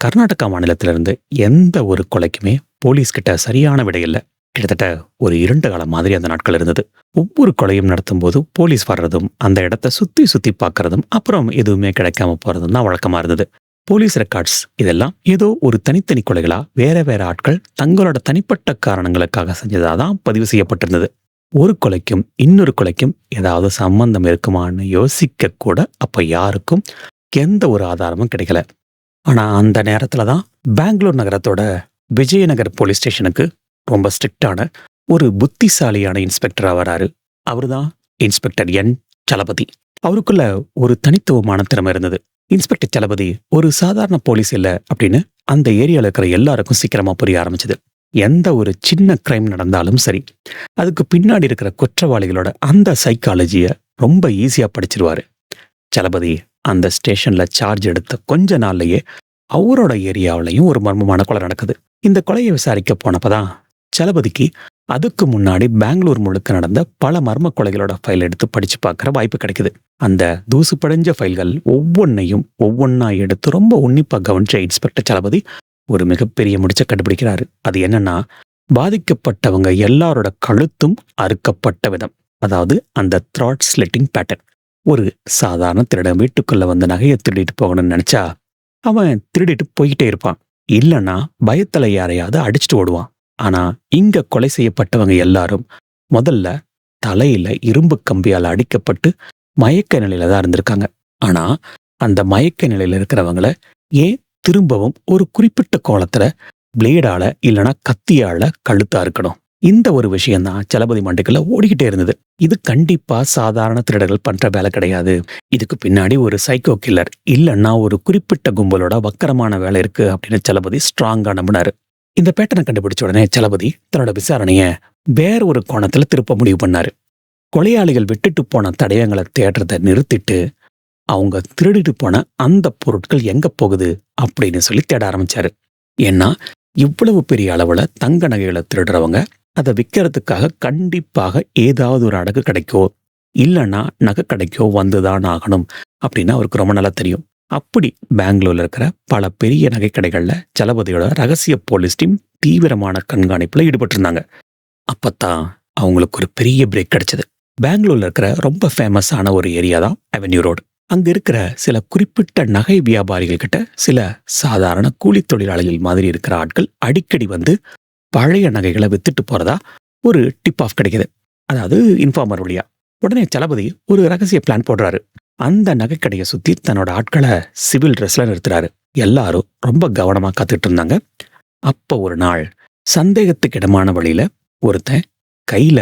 கர்நாடகா மாநிலத்திலிருந்து எந்த ஒரு கொலைக்குமே போலீஸ்கிட்ட சரியான விடை இல்லை. கிட்டத்தட்ட ஒரு இருண்ட காலம் மாதிரி அந்த நாட்கள் இருந்தது. ஒவ்வொரு கொலையும் நடத்தும் போது போலீஸ் வர்றதும் அந்த இடத்த சுத்தி சுத்தி பார்க்கறதும் அப்புறம் எதுவுமே கிடைக்காம போறதும் தான் வழக்கமா இருந்தது. போலீஸ் ரெக்கார்ட்ஸ் இதெல்லாம் ஏதோ ஒரு தனித்தனி கொலைகளா வேற வேற ஆட்கள் தங்களோட தனிப்பட்ட காரணங்களுக்காக செஞ்சதாதான் பதிவு செய்யப்பட்டிருந்தது. ஒரு கொலைக்கும் இன்னொரு கொலைக்கும் ஏதாவது சம்பந்தம் இருக்குமான்னு யோசிக்க கூட அப்ப யாருக்கும் எந்த ஒரு ஆதாரமும் கிடைக்கல. ஆனா அந்த நேரத்துல தான் பெங்களூர் நகரத்தோட விஜயநகர் போலீஸ் ஸ்டேஷனுக்கு ரொம்ப ஸ்ட்ரிக்டான ஒரு புத்திசாலியான இன்ஸ்பெக்டரா வராரு. அவருதான் இன்ஸ்பெக்டர் என் சலபதி. அவருக்குள்ள ஒரு தனித்துவமான திறமை இருந்தது. இன்ஸ்பெக்டர் சலபதி ஒரு சாதாரண போலீஸ் இல்ல அப்படின்னு அந்த ஏரியால இருக்கிற எல்லாருக்கும் சீக்கிரமா புரிய ஆரம்பிச்சது. எந்த ஒரு சின்ன கிரைம் நடந்தாலும் சரி, அதுக்கு பின்னாடி இருக்கிற குற்றவாளிகளோட அந்த சைக்காலஜிய ரொம்ப ஈஸியா படிச்சிருவாரு. சலபதி அந்த ஸ்டேஷன்ல சார்ஜ் எடுத்த கொஞ்ச நாள்லயே அவரோட ஏரியாவிலையும் ஒரு மர்மமான கொலை நடக்குது. இந்த கொலையை விசாரிக்க போனப்பதான் சலபதிக்கு அதுக்கு முன்னாடி பெங்களூர் முழுக்க நடந்த பல மர்ம கொலைகளோட ஃபைல் எடுத்து படிச்சு பார்க்குற வாய்ப்பு கிடைக்குது. அந்த தூசு படைஞ்ச ஃபைல்கள் ஒவ்வொன்னா எடுத்து ரொம்ப உன்னிப்பா கவனிச்ச இன்ஸ்பெக்டர் சலபதி ஒரு மிகப்பெரிய முடிச்ச கண்டுபிடிக்கிறாரு. அது என்னன்னா, பாதிக்கப்பட்டவங்க எல்லாரோட கழுத்தும் அறுக்கப்பட்ட விதம். அதாவது அந்த த்ராட் ஸ்லிட்டிங் பேட்டர்ன். ஒரு சாதாரண திருடன் வீட்டுக்குள்ள வந்து நகையை திருடிட்டு போகணும்னு நினைச்சா அவன் திருடிட்டு போய்கிட்டே இருப்பான். இல்லைன்னா பயத்துல யாரையாவது அடிச்சுட்டு ஓடுவான். ஆனா இங்க கொலை செய்யப்பட்டவங்க எல்லாரும் முதல்ல தலையில இரும்பு கம்பியால அடிக்கப்பட்டு மயக்க நிலையில தான் இருந்திருக்காங்க. ஆனா அந்த மயக்க நிலையில இருக்கிறவங்கள ஏன் திரும்பவும் ஒரு குறிப்பிட்ட கோலத்துல பிளேடால இல்லைன்னா கத்தியால கழுத்தா இருக்கணும்? இந்த ஒரு விஷயம்தான் சலபதி மண்டைக்குள்ள ஓடிக்கிட்டே இருந்தது. இது கண்டிப்பா சாதாரண திருடர்கள் பண்ற வேலை கிடையாது. இதுக்கு பின்னாடி ஒரு சைக்கோ கில்லர் இல்லைன்னா ஒரு குறிப்பிட்ட கும்பலோட வக்கரமான வேலை இருக்கு அப்படின்னு சலபதி ஸ்ட்ராங்கா நம்பினாரு. இந்த பேட்டனை கண்டுபிடிச்ச உடனே சலபதி தன்னோட விசாரணைய வேற ஒரு கோணத்துல திருப்ப முடிவு பண்ணாரு. கொலையாளிகள் விட்டுட்டு போன தடயங்களை தேடுறத நிறுத்திட்டு அவங்க திருடிட்டு போன அந்த பொருட்கள் எங்க போகுது அப்படின்னு சொல்லி தேட ஆரம்பிச்சாரு. ஏன்னா இவ்வளவு பெரிய அளவுல தங்க நகைகளை திருடுறவங்க அதை விற்கிறதுக்காக கண்டிப்பாக ஏதாவது ஒரு அடகு கிடைக்கோ இல்லைன்னா நகை கிடைக்கோ வந்துதான் ஆகணும் அப்படின்னு அவருக்கு ரொம்ப நல்லா தெரியும். அப்படி பெங்களூர்ல இருக்கிற பல பெரிய நகை கடைகள்ல சலபதியோட ரகசிய போலீஸ் டீம் தீவிரமான கண்காணிப்புல ஈடுபட்டு இருந்தாங்க. அப்பத்தான் அவங்களுக்கு ஒரு பெரிய பிரேக் கிடைச்சது. பெங்களூர்ல இருக்கிற ரொம்ப ஃபேமஸான ஒரு ஏரியா தான் அவென்யூ ரோடு. அங்க இருக்கிற சில குறிப்பிட்ட நகை வியாபாரிகள் கிட்ட சில சாதாரண கூலி தொழிலாளிகள் மாதிரி இருக்கிற ஆட்கள் அடிக்கடி வந்து பழைய நகைகளை வித்துட்டு போறதா ஒரு டிப் ஆஃப் கிடைக்குது. அதாவது இன்ஃபார்மர் வழியா. உடனே சலபதி ஒரு ரகசிய பிளான் போடுறாரு. அந்த நகைக்கடையை சுத்தி தன்னோட ஆட்களை சிவில் ட்ரெஸ்ல நிறுத்துறாரு. எல்லாரும் ரொம்ப கவனமா காத்துட்டு இருந்தாங்க. அப்ப ஒரு நாள் சந்தேகத்துக்கு இடமான வழியில ஒருத்தன் கையில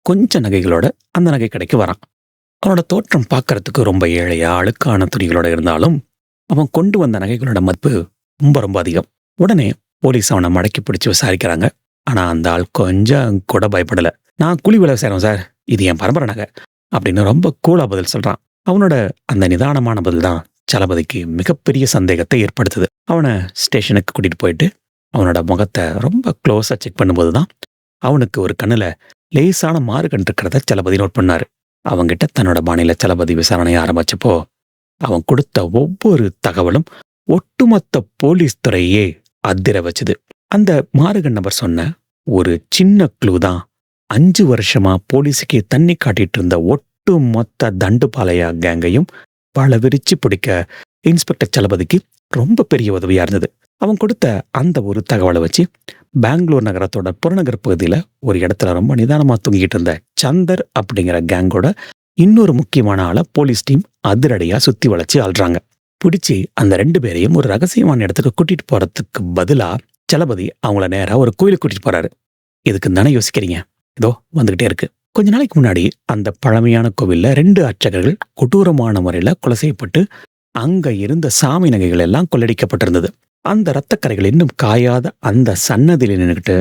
கொஞ்ச நகைகளோட அந்த நகை கடைக்கு வரான். அவனோட தோற்றம் பார்க்கறதுக்கு ரொம்ப ஏழையா அழுக்கான துணிகளோட இருந்தாலும் அவன் கொண்டு வந்த நகைகளோட மதிப்பு ரொம்ப ரொம்ப அதிகம். உடனே போலீஸ் அவனை மடக்கி பிடிச்சு விசாரிக்கிறாங்க. ஆனா அந்த ஆள் கொஞ்சம் கூட பயப்படல. நான் கூலி வேலை செய்றேன் சார், இது என் பரம்பரை நகை அப்படின்னு ரொம்ப கூலா பதில் சொல்றான். அவனோட அந்த நிதானமான பதில் தான் சலபதிக்கு மிகப்பெரிய சந்தேகத்தை ஏற்படுத்துது. அவனை ஸ்டேஷனுக்கு கூட்டிட்டு போயிட்டு அவனோட முகத்தை ரொம்ப க்ளோஸா செக் பண்ணும்போதுதான் அவனுக்கு ஒரு கண்ணுல லேசான மாறுகண்டு இருக்கிறத சலபதி நோட் பண்ணாரு. அவங்கிட்ட தன்னோட மாநில சலபதி விசாரணையை ஆரம்பிச்சப்போ அவன் கொடுத்த ஒவ்வொரு தகவலும் ஒட்டுமொத்த போலீஸ் துறையே அதிர வச்சுது. அந்த மாறுகண் நபர் சொன்ன ஒரு சின்ன க்ளூ தான் 5 வருஷமா போலீஸுக்கு தண்ணி காட்டிட்டு இருந்த ஒட்டுமொத்த தண்டுபாளையா கேங்கையும் பல விரிச்சு பிடிக்க இன்ஸ்பெக்டர் சலபதிக்கு ரொம்ப பெரிய உதவியா இருந்தது. அவன் கொடுத்த அந்த ஒரு தகவலை வச்சு பெங்களூர் நகரத்தோட புறநகர் பகுதியில ஒரு இடத்துல ரொம்ப நிதானமா தூங்கிட்டு இருந்த சந்தர் அப்படிங்கிற கேங்கோட இன்னொரு முக்கியமான ஆளை போலீஸ் டீம் அதிரடியா சுத்தி வளைச்சு ஆள்றாங்க. பிடிச்சி அந்த 2 பேரையும் ஒரு ரகசியமான இடத்துக்கு கூட்டிட்டு போறதுக்கு பதிலா சலபதி அவங்கள நேரா ஒரு கோயிலுக்கு கூட்டிட்டு போறாரு. இதுக்கு தானே யோசிக்கிறீங்க? இதோ வந்துகிட்டே இருக்கு. கொஞ்ச நாளைக்கு முன்னாடி அந்த பழமையான கோவில்ல 2 அர்ச்சகர்கள் கொடூரமான முறையில கொலை செய்யப்பட்டு அங்க இருந்த சாமி நகைகள் எல்லாம் கொள்ளடிக்கப்பட்டிருந்தது. அந்த இரத்தக்கரைகள் இன்னும் காயாத அந்த சன்னதியில நின்றுகிட்டு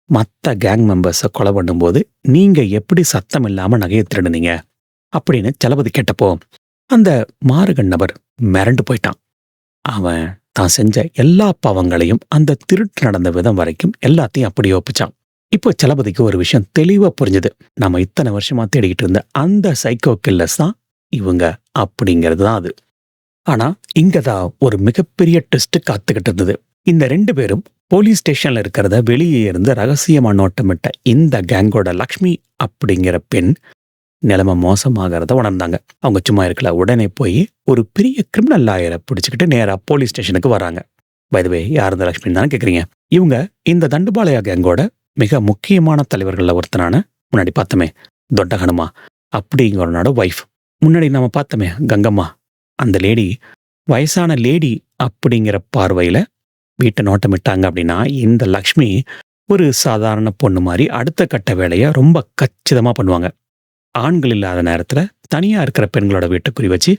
மற்ற கேங் மெம்பர்ஸை கொலை பண்ணும்போது நீங்க எப்படி சத்தம் இல்லாம நகையை திருடுனீங்க அப்படின்னு சலபதி கேட்டப்போ அந்த மாறுகண் நபர் மிரண்டு போயிட்டான். அவன் தான் செஞ்ச எல்லா பாவங்களையும் அந்த திருட்டு நடந்த விதம் வரைக்கும் எல்லாத்தையும் அப்படியே ஒப்பிச்சான். இப்போ சலபதிக்கு ஒரு விஷயம் தெளிவா புரிஞ்சது. நாம இத்தனை வருஷமா தேடிக்கிட்டு இருந்த அந்த சைக்கோ கில்லர்ஸ் தான் இவங்க அப்படிங்கிறது தான் அது. ஆனா இங்கதான் ஒரு மிகப்பெரிய ட்விஸ்ட் காத்துக்கிட்டு இருந்தது. இந்த 2 பேரும் போலீஸ் ஸ்டேஷன்ல இருக்கிறத வெளியே இருந்து ரகசியமா நோட்டமிட்ட இந்த கேங்கோட லக்ஷ்மி அப்படிங்கிற பெண் நிலைமை மோசமாகறத உணர்ந்தாங்க. அவங்க சும்மா இருக்கல. உடனே போய் ஒரு பெரிய கிரிமினல் லாயரை பிடிச்சுக்கிட்டு நேரா போலீஸ் ஸ்டேஷனுக்கு வராங்க. பை த வே, யார் இந்த லக்ஷ்மின்னு தானே கேக்குறீங்க? இவங்க இந்த தண்டுபாளையா கேங்கோட மிக முக்கியமான தலைவர்கள்ல ஒருத்தனான, முன்னாடி பார்த்தோமே தொட்ட ஹனுமா அப்படிங்கிறவனோட ஒய்ஃப். முன்னாடி நாம பார்த்தோமே கங்கம்மா, அந்த லேடி வயசான லேடி அப்படிங்கிற பார்வையில வீட்டை நோட்டமிட்டாங்க. அப்படின்னா இந்த லக்ஷ்மி ஒரு சாதாரண பொண்ணு மாதிரி அடுத்த கட்ட வேலையை ரொம்ப கச்சிதமா பண்ணுவாங்க. ஆண்கள் இல்லாத நேரத்துல தனியா இருக்கிற பெண்களோட வீட்டை குறி வச்சு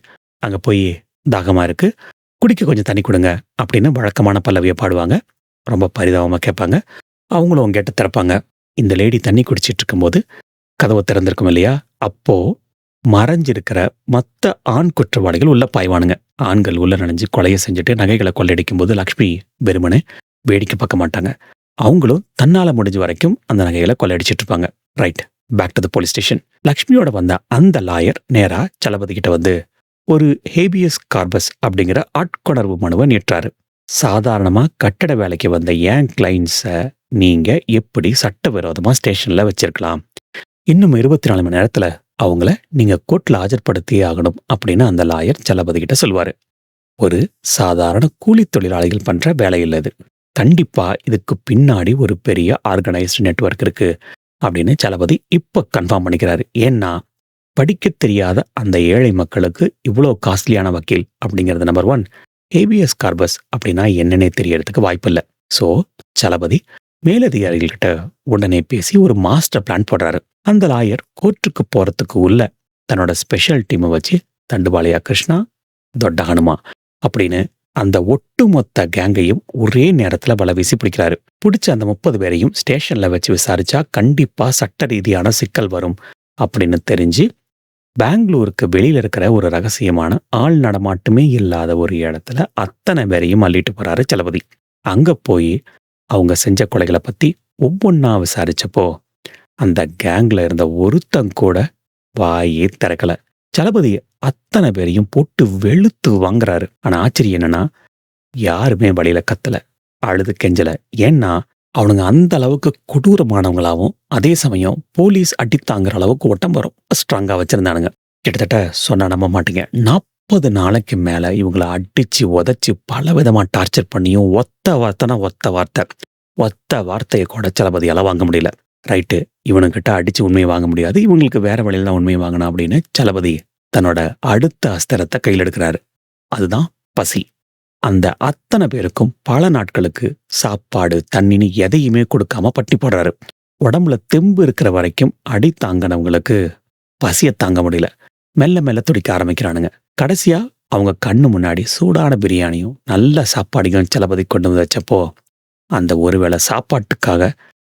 அங்க போய் தாகமா இருக்கு, குடிக்க கொஞ்சம் தண்ணி கொடுங்க அப்படின்னு வழக்கமான பல்லவியை பாடுவாங்க. ரொம்ப பரிதாபமா கேட்பாங்க. அவங்களும் கேட்டு திறப்பாங்க. இந்த லேடி தண்ணி குடிச்சிட்டு இருக்கும்போது கதவை திறந்திருக்கும் இல்லையா, அப்போ மறைஞ்சிருக்கிற மற்ற ஆண் குற்றவாளிகள் உள்ள பாய்வானுங்க. ஆண்கள் உள்ள நனைஞ்சு கொலையை செஞ்சுட்டு நகைகளை கொள்ளையடிக்கும் போது லக்ஷ்மி வெறுமனே வேடிக்கை பார்க்க மாட்டாங்க. அவங்களும் தன்னால முடிஞ்ச வரைக்கும் அந்த நகைகளை கொள்ளையடிச்சிட்டு இருப்பாங்க. Right, back to the police station. லக்ஷ்மியோட வந்த அந்த லாயர் நேரா சலபதி கிட்ட வந்து ஒரு ஹேபியஸ் கார்பஸ் அப்படிங்கிற ஆட்கொணர்வு மனுவை நீட்டுறாரு. சாதாரணமா கட்டட வேலைக்கு வந்த ஏன் கிளைண்ட்ஸை நீங்க எப்படி சட்டவிரோதமா ஸ்டேஷன்ல வச்சிருக்கலாம்? இன்னும் 24 மணி நேரத்துல அவங்கள நீங்க கோர்ட்ல ஆஜர்படுத்தியே ஆகணும் அப்படின்னு அந்த லாயர் சலபதி கிட்ட சொல்லுவாரு. ஒரு சாதாரண கூலி தொழிலாளிகள் பண்ற வேலை இல்லை இது. கண்டிப்பா இதுக்கு பின்னாடி ஒரு பெரிய ஆர்கனைஸ்டு நெட்வொர்க் இருக்கு அப்படின்னு சலபதி இப்ப கன்ஃபார்ம் பண்ணிக்கிறாரு. ஏன்னா படிக்க தெரியாத அந்த ஏழை மக்களுக்கு இவ்வளோ காஸ்ட்லியான வக்கீல் அப்படிங்கிறது நம்பர் 1. ஹேபியஸ் கார்பஸ் அப்படின்னா என்னன்னே தெரியறதுக்கு வாய்ப்பில்லை. ஸோ சலபதி மேலதிகாரிகள்கிட்ட உடனே பேசி ஒரு மாஸ்டர் பிளான் போடுறாரு. அந்த லாயர் கோர்ட்டுக்கு போறதுக்கு உள்ள தன்னோட ஸ்பெஷல் டீமை வச்சு தண்டுபாளையா கிருஷ்ணா, தொட்ட ஹனுமா அப்படின்னு அந்த ஒட்டுமொத்த கேங்கையும் ஒரே நேரத்துல வலை வீசி பிடிக்கிறாரு. பிடிச்ச அந்த 30 பேரையும் ஸ்டேஷன்ல வச்சு விசாரிச்சா கண்டிப்பா சட்ட ரீதியான சிக்கல் வரும் அப்படின்னு தெரிஞ்சு பெங்களூருக்கு வெளியில இருக்கிற ஒரு ரகசியமான ஆள் நடமாட்டமே இல்லாத ஒரு இடத்துல அத்தனை பேரையும் அள்ளிட்டு போறாரு சலபதி. அங்க போய் அவங்க செஞ்ச கொலைகளை பத்தி ஒவ்வொன்னா விசாரிச்சப்போ அந்த கேங்ல இருந்த ஒருத்தன் கூட வாயே திறக்கல. சலபதி அத்தனை பேரையும் போட்டு வெளுத்து வாங்குறாரு. ஆனா ஆச்சரியம் என்னன்னா யாருமே வழியில கத்தல, அழுது கெஞ்சல. ஏன்னா அவனுங்க அந்த அளவுக்கு கொடூரமானவங்களாவும் அதே சமயம் போலீஸ் அடித்தாங்கிற அளவுக்கு ஒட்டம்பரம் ஸ்ட்ராங்கா வச்சிருந்தானுங்க. கிட்டத்தட்ட சொன்னா நம்ப மாட்டீங்க, 40 நாளைக்கு மேல இவங்களை அடிச்சு உதைச்சு பல விதமா டார்ச்சர் பண்ணியும் ஒத்த வார்த்தையை கூட சலபதியால வாங்க முடியல. ரைட்டு, இவனுக்கிட்ட அடிச்சு உண்மையை வாங்க முடியாது, இவங்களுக்கு வேற வழியில தான் உண்மையை வாங்கணும் அப்படின்னு சலபதி தன்னோட அடுத்த அஸ்திரத்தை கையில் எடுக்கிறாரு. அதுதான் பசி. அந்த அத்தனை பேருக்கும் பல நாட்களுக்கு சாப்பாடு தண்ணின்னு எதையுமே கொடுக்காம பட்டி போடுறாரு. உடம்புல தெம்பு இருக்கிற வரைக்கும் அடி தாங்கினவங்களுக்கு பசியை தாங்க முடியல. மெல்ல மெல்ல துடிக்க ஆரம்பிக்கிறானுங்க. கடைசியா அவங்க கண்ணு முன்னாடி சூடான பிரியாணியும் நல்ல சாப்பாடையும் சலபதி கொண்டு வந்து வச்சப்போ அந்த ஒருவேளை சாப்பாட்டுக்காக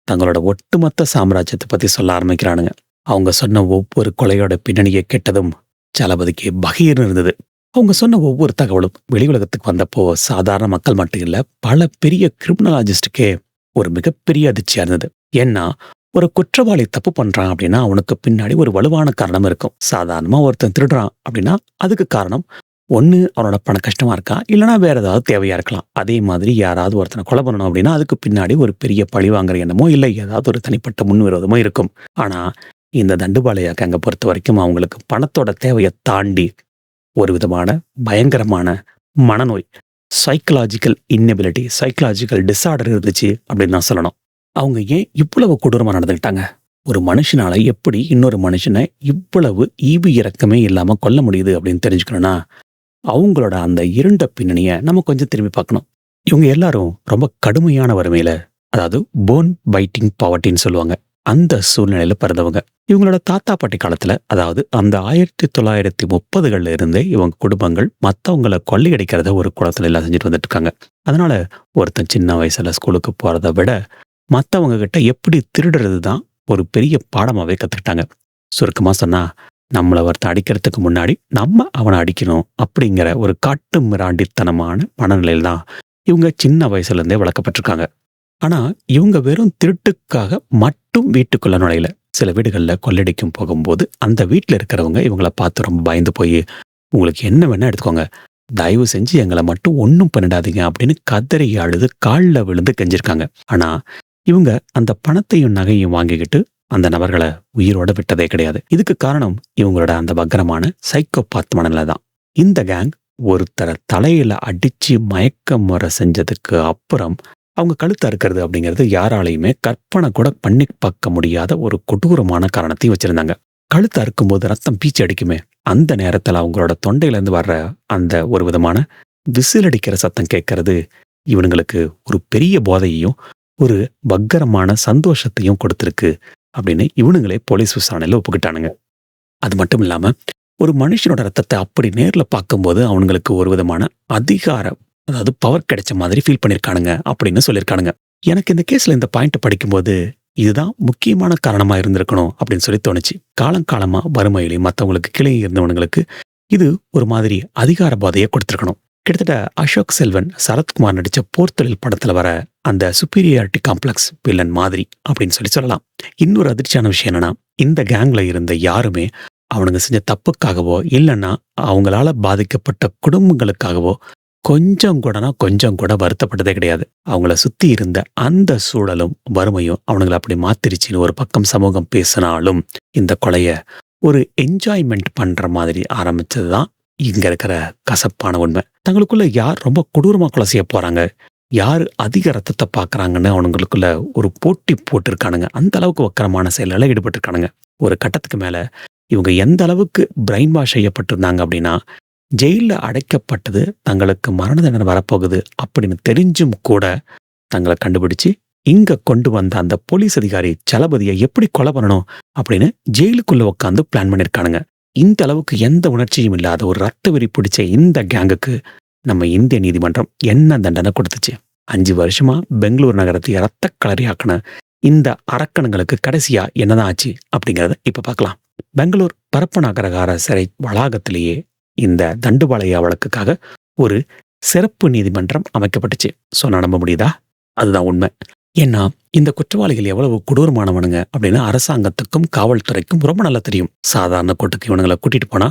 தங்களோட ஒட்டுமொத்த சாம்ராஜ்யத்தை பத்தி சொல்ல ஆரம்பிக்கிறானுங்க. அவங்க சொன்ன ஒவ்வொரு கொலையோட பின்னணியை கேட்டதும் சலபதிக்கு பகீர்னு இருந்தது. அவங்க சொன்ன ஒவ்வொரு தகவலும் வெளி உலகத்துக்கு வந்தப்போ சாதாரண மக்கள் மட்டும் இல்ல, பல பெரிய கிரிமினலாஜிஸ்டுக்கே ஒரு மிகப்பெரிய அதிர்ச்சியா இருந்தது. ஏன்னா ஒரு குற்றவாளி தப்பு பண்றான் அப்படின்னா அவனுக்கு பின்னாடி ஒரு வலுவான காரணம் இருக்கும். சாதாரணமா ஒருத்தன் திருடுறான் அப்படின்னா அதுக்கு காரணம் ஒண்ணு அவனோட பண கஷ்டமா இருக்கா, இல்லைன்னா வேற ஏதாவது தேவையா இருக்கலாம். அதே மாதிரி யாராவது ஒருத்தனை கொலை பண்ணணும் அப்படின்னா அதுக்கு பின்னாடி ஒரு பெரிய பழி வாங்குற எண்ணமோ இல்லை ஏதாவது ஒரு தனிப்பட்ட முன்விரோதமோ இருக்கும். ஆனா இந்த தண்டுபாளையா கேங்க பொறுத்த வரைக்கும் அவங்களுக்கு பணத்தோட தேவையை தாண்டி ஒரு விதமான பயங்கரமான மனநோய், சைக்கலாஜிக்கல் இன்னெபிலிட்டி, சைக்கலாஜிக்கல் டிஸார்டர் இருந்துச்சு அப்படின்னு தான் சொல்லணும். அவங்க ஏன் இவ்வளவு கொடூரமா நடந்துக்கிட்டாங்க? ஒரு மனுஷனால எப்படி இன்னொரு மனுஷனை இவ்வளவு ஈவு இரக்கமே இல்லாம கொல்ல முடியுது அப்படின்னு தெரிஞ்சுக்கணும்னா அவங்களோட அந்த இருண்ட பின்னணியை நம்ம கொஞ்சம் திரும்பி பார்க்கணும். இவங்க எல்லாரும் ரொம்ப கடுமையான வறுமையில, அதாவது போன் பைட்டிங் பாவர்ட்டின்னு சொல்லுவாங்க, அந்த சூழ்நிலையில பிறந்தவங்க. இவங்களோட தாத்தா பாட்டி காலத்துல, அதாவது அந்த 1930கள்ல இருந்தே இவங்க குடும்பங்கள் மற்றவங்களை கொள்ளையடிக்கிறத ஒரு குளத்துல எல்லாம் செஞ்சுட்டு வந்துட்டு இருக்காங்க. அதனால ஒருத்தன் சின்ன வயசுல ஸ்கூலுக்கு போறதை விட மற்றவங்க கிட்ட எப்படி திருடுறது தான் ஒரு பெரிய பாடமாவே கத்துக்கிட்டாங்க. சுருக்கமா சொன்னா நம்மளை ஒருத்தன் அடிக்கிறதுக்கு முன்னாடி நம்ம அவனை அடிக்கணும் அப்படிங்கிற ஒரு காட்டு மிராண்டித்தனமான மனநிலையில் தான் இவங்க சின்ன வயசுல இருந்தே வளர்க்கப்பட்டிருக்காங்க. ஆனா இவங்க வெறும் திருட்டுக்காக மட்டும் வீட்டுக்குள்ள நுழையல. சில வீடுகளில் கொள்ளடிக்கும் போகும்போது அந்த வீட்டில் இருக்கிறவங்க இவங்களை பார்த்து ரொம்ப பயந்து போய் உங்களுக்கு என்ன வேணா எடுத்துக்கோங்க. தயவு செஞ்சு எங்கள மட்டும் ஒண்ணும் பண்ணிடாதீங்க அப்படின்னு கதறி அழுது கால்ல விழுந்து கெஞ்சிருக்காங்க. ஆனா, இவங்க அந்த பணத்தையும் நகையும் வாங்கிக்கிட்டு அந்த நபர்கள உயிரோட விட்டதே கிடையாது. இதுக்கு காரணம் இவங்களோட அந்த வக்கிரமான சைக்கோபாத் மனநிலை தான். இந்த கேங் ஒருத்தர தலையில அடிச்சு மயக்க செஞ்சதுக்கு அப்புறம் அவங்க கழுத்த அறுக்கிறது அப்படிங்கிறது யாராலையுமே கற்பனை கூட பண்ணி பார்க்க முடியாத ஒரு கொடூரமான காரணத்தையும் வச்சிருந்தாங்க. கழுத்த அறுக்கும்போது ரத்தம் பீச்சி அடிக்குமே, அந்த நேரத்துல அவங்களோட தொண்டையிலேருந்து வர்ற அந்த ஒரு விதமான விசில் அடிக்கிற சத்தம் கேட்கறது இவனுங்களுக்கு ஒரு பெரிய போதையையும் ஒரு வக்கரமான சந்தோஷத்தையும் கொடுத்திருக்கு அப்படின்னு இவனுங்களே போலீஸ் விசாரணையில ஒப்புக்கிட்டானுங்க. அது மட்டும் இல்லாம ஒரு மனுஷனோட ரத்தத்தை அப்படி நேர்ல பார்க்கும்போது அவனுங்களுக்கு ஒரு விதமான அதிகாரம், அதாவது பவர் கிடைச்ச மாதிரி ஃபீல் பண்ணியிருக்கானுங்க அப்படின்னு சொல்லியிருக்கானுங்க. எனக்கு இந்த கேஸ்ல இந்த பாயிண்ட் படிக்கும்போது இதுதான் முக்கியமான காரணமா இருந்திருக்கணும் அப்படின்னு சொல்லி தோணுச்சு. காலங்காலமா வறுமையிலையும் மற்றவங்களுக்கு கீழே இருந்தவனுங்களுக்கு இது ஒரு மாதிரி அதிகார போதையை கொடுத்திருக்கணும். கிட்டத்தட்ட அசோக் செல்வன், சரத்குமார் நடிச்ச போர்த்தொழில் படத்துல வர அந்த சுப்பீரியாரிட்டி காம்ப்ளெக்ஸ் வில்லன் மாதிரி அப்படின்னு சொல்லலாம். இன்னொரு அதிர்ச்சியான விஷயம் என்னன்னா, இந்த கேங்ல இருந்த யாருமே அவனுங்க செஞ்ச தப்புக்காகவோ இல்லைன்னா அவங்களால பாதிக்கப்பட்ட குடும்பங்களுக்காகவோ கொஞ்சம் கூட வருத்தப்பட்டதே கிடையாது. அவங்கள சுத்தி இருந்த அந்த சூழலும் வறுமையும் அவனுங்களை அப்படி மாத்திருச்சுன்னு ஒரு பக்கம் சமூகம் பேசினாலும் இந்த கொலைய ஒரு என்ஜாய்மெண்ட் பண்ற மாதிரி ஆரம்பிச்சதுதான் இங்க இருக்கிற கசப்பான உண்மை. தங்களுக்குள்ள யார் ரொம்ப கொடூரமா கொலை செய்ய போறாங்க, யாரு அதிக ரத்தத்தை பாக்குறாங்கன்னு அவனுங்களுக்குள்ள ஒரு போட்டி போட்டிருக்கானுங்க. அந்த அளவுக்கு வக்கரமான செயல்களை ஈடுபட்டிருக்கானுங்க. ஒரு கட்டத்துக்கு மேல இவங்க எந்த அளவுக்கு பிரெயின் வாஷ் செய்யப்பட்டிருந்தாங்க அப்படின்னா, ஜெயில அடைக்கப்பட்டது தங்களுக்கு மரண தண்டனை வரப்போகுது அப்படின்னு தெரிஞ்சும் கூட தங்களை கண்டுபிடிச்சு இங்க கொண்டு வந்த அந்த போலீஸ் அதிகாரி சலபதியை எப்படி கொலை பண்ணணும் அப்படின்னு ஜெயிலுக்குள்ள உட்காந்து பிளான் பண்ணிருக்கானுங்க. இந்த அளவுக்கு எந்த உணர்ச்சியும் இல்லாத ஒரு ரத்த வெறி பிடிச்ச இந்த கேங்குக்கு நம்ம இந்திய நீதிமன்றம் என்ன தண்டனை கொடுத்துச்சு? 5 வருஷமா பெங்களூர் நகரத்தை ரத்த களரியாக்கின இந்த அரக்கணுங்களுக்கு கடைசியா என்னதான் ஆச்சு அப்படிங்கிறத இப்ப பார்க்கலாம். பெங்களூர் பரப்பநகரகார சிறை வளாகத்திலேயே இந்த தண்டுபாளைய வழக்குக்காக ஒரு சிறப்பு நீதிமன்றம் அமைக்கப்பட்டுச்சு. சொன்னா நம்ப முடியுதா? அதுதான் உண்மை. ஏன்னா இந்த குற்றவாளிகள் எவ்வளவு கொடூரமானவனுங்க அப்படின்னு அரசாங்கத்துக்கும் காவல்துறைக்கும் ரொம்ப நல்லா தெரியும். சாதாரண கோர்ட்டுக்கு இவனுங்களை கூட்டிட்டு போனா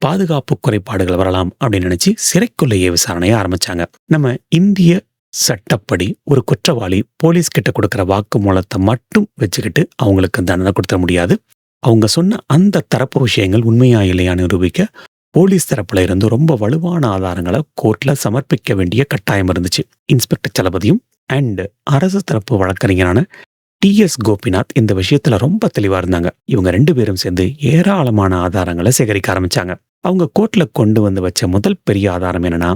பாதுகாப்பு குறைபாடுகள் வரலாம் அப்படின்னு நினைச்சு சிறைக்குள்ளேயே விசாரணையை ஆரம்பிச்சாங்க. நம்ம இந்திய சட்டப்படி ஒரு குற்றவாளி போலீஸ் கிட்ட கொடுக்கிற வாக்குமூலத்தை மட்டும் வச்சுக்கிட்டு அவங்களுக்கு தண்டனை கொடுத்துட முடியாது. அவங்க சொன்ன அந்த தரப்பு விஷயங்கள் உண்மையா இல்லையான்னு நிரூபிக்க போலீஸ் தரப்புல இருந்து ரொம்ப வலுவான ஆதாரங்களை கோர்ட்ல சமர்ப்பிக்க வேண்டிய கட்டாயம் இருந்துச்சு. இன்ஸ்பெக்டர் சலபதியும் அண்ட் அரசு தரப்பு வழக்கறிஞரான டி.எஸ். கோபிநாத் இந்த விஷயத்துல ரொம்ப தெளிவா இருந்தாங்க. இவங்க 2 பேரும் சேர்ந்து ஏராளமான ஆதாரங்களை சேகரிக்க ஆரம்பிச்சாங்க. அவங்க கோர்ட்ல கொண்டு வந்து வச்ச முதல் பெரிய ஆதாரம் என்னன்னா,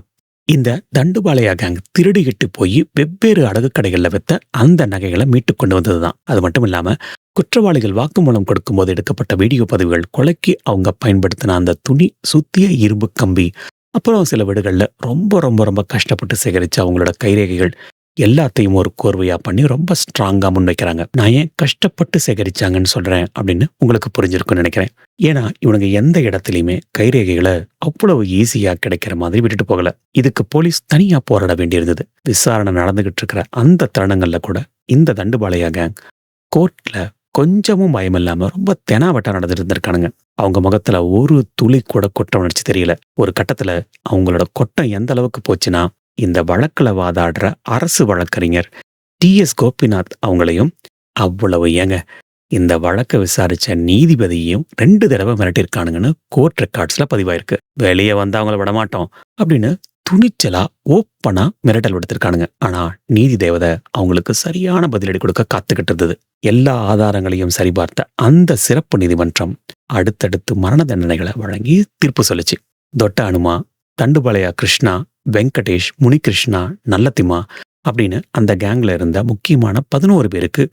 இந்த தண்டுபாளையா கேங் திருடிகிட்டு போய் வெவ்வேறு அடகு கடைகள்ல வித்த அந்த நகைகளை மீட்டு கொண்டு வந்ததுதான். அது மட்டும் இல்லாம குற்றவாளிகள் வாக்குமூலம் கொடுக்கும்போது எடுக்கப்பட்ட வீடியோ பதிவுகள், கொலைக்கு அவங்க பயன்படுத்தின அந்த துணி சுத்திய இரும்பு கம்பி, அப்புறம் சில வீடுகள்ல ரொம்ப ரொம்ப ரொம்ப கஷ்டப்பட்டு சேகரிச்ச அவங்களோட கைரேகைகள் எல்லாத்தையும் ஒரு கோர்வையா பண்ணி ரொம்ப ஸ்ட்ராங்கா முன்வைக்கிறாங்க. நான் ஏன் கஷ்டப்பட்டு சேகரிச்சாங்கன்னு சொல்றேன் அப்படின்னு உங்களுக்கு புரிஞ்சிருக்கும்னு நினைக்கிறேன். ஏன்னா இவனுங்க எந்த இடத்துலயுமே கைரேகைகளை அவ்வளவு ஈஸியா கிடைக்கிற மாதிரி விட்டுட்டு போகல. இதுக்கு போலீஸ் தனியா போராட வேண்டியிருந்தது. விசாரணை நடந்துகிட்டு இருக்கிற அந்த தருணங்கள்ல கூட இந்த தண்டுபாளையா கேங் கோர்ட்ல கொஞ்சமும் பயம் இல்லாம ரொம்ப தெனாவட்டா நடந்துட்டு இருந்திருக்கானுங்க. அவங்க முகத்துல ஒரு துளி கூட குற்ற உணர்ச்சி தெரியல. ஒரு கட்டத்துல அவங்களோட கொட்டம் எந்த அளவுக்கு போச்சுன்னா, இந்த வழக்குல வாதாடுற அரசு வழக்கறிஞர் டி.எஸ். கோபிநாத் அவங்களையும் அவ்வளவு ஏங்க இந்த வழக்கை விசாரிச்ச நீதிபதியையும் 2 தடவை மிரட்டிருக்கானுங்கன்னு கோர்ட் ரெக்கார்ட்ஸ்ல பதிவாயிருக்கு. வெளியே வந்து அவங்கள விடமாட்டோம் அப்படின்னு துணிச்சலா ஓப்பனா மிரட்டல் விடுத்திருக்கானுங்க. ஆனா நீதி தேவதை அவங்களுக்கு சரியான பதிலடி கொடுக்க காத்துக்கிட்டு இருந்தது. எல்லா ஆதாரங்களையும் சரிபார்த்த அந்த சிறப்பு நீதிமன்றம் அடுத்தடுத்து மரண தண்டனைகளை வழங்கி தீர்ப்பு சொல்லுச்சு. தொட்ட அனுமா, தண்டுபாளையா கிருஷ்ணா, வெங்கடேஷ், முனிகிருஷ்ணா, நல்லத்திமா அப்படின்னு அந்த கேங்ல இருந்த முக்கியமான 11 பேருக்கு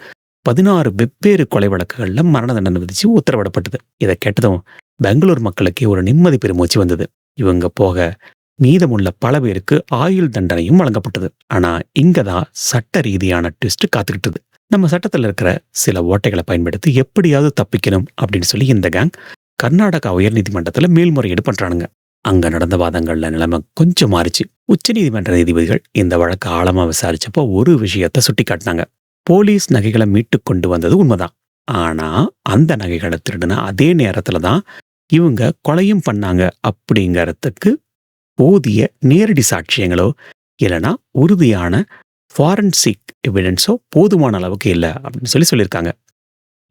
16 வெவ்வேறு கொலை வழக்குகள்ல மரண தண்டனை விதிச்சு உத்தரவிடப்பட்டது. இதை கேட்டதும் பெங்களூர் மக்களுக்கே ஒரு நிம்மதி பெருமூச்சு வந்தது. இவங்க போக மீதமுள்ள பல பேருக்கு ஆயுள் தண்டனையும் வழங்கப்பட்டது. ஆனா இங்கதான் சட்ட ரீதியான ட்விஸ்ட் காத்துக்கிட்டது. நம்ம சட்டத்துல இருக்கிற சில ஓட்டைகளை பயன்படுத்தி எப்படியாவது தப்பிக்கணும் அப்படின்னு சொல்லி இந்த கேங் கர்நாடகா உயர்நீதிமன்றத்துல மேல்முறையீடு பண்றானுங்க. அங்க நடந்த வாதங்கள்ல நிலைமை கொஞ்சம் மாறிச்சு. உச்சநீதிமன்ற நீதிபதிகள் இந்த வழக்கு ஆழமா விசாரிச்சப்போ ஒரு விஷயத்த சுட்டி காட்டினாங்க. போலீஸ் நகைகளை மீட்டு கொண்டு வந்தது உண்மைதான். ஆனா அந்த நகைகளை திருடின அதே நேரத்துலதான் இவங்க கொலையும் பண்ணாங்க அப்படிங்கறதுக்கு போதிய நேரடி சாட்சியங்களோ இல்லைன்னா உறுதியான ஃபாரன்சிக் எவிடன்ஸோ போதுமான அளவுக்கு இல்லை அப்படின்னு சொல்லியிருக்காங்க.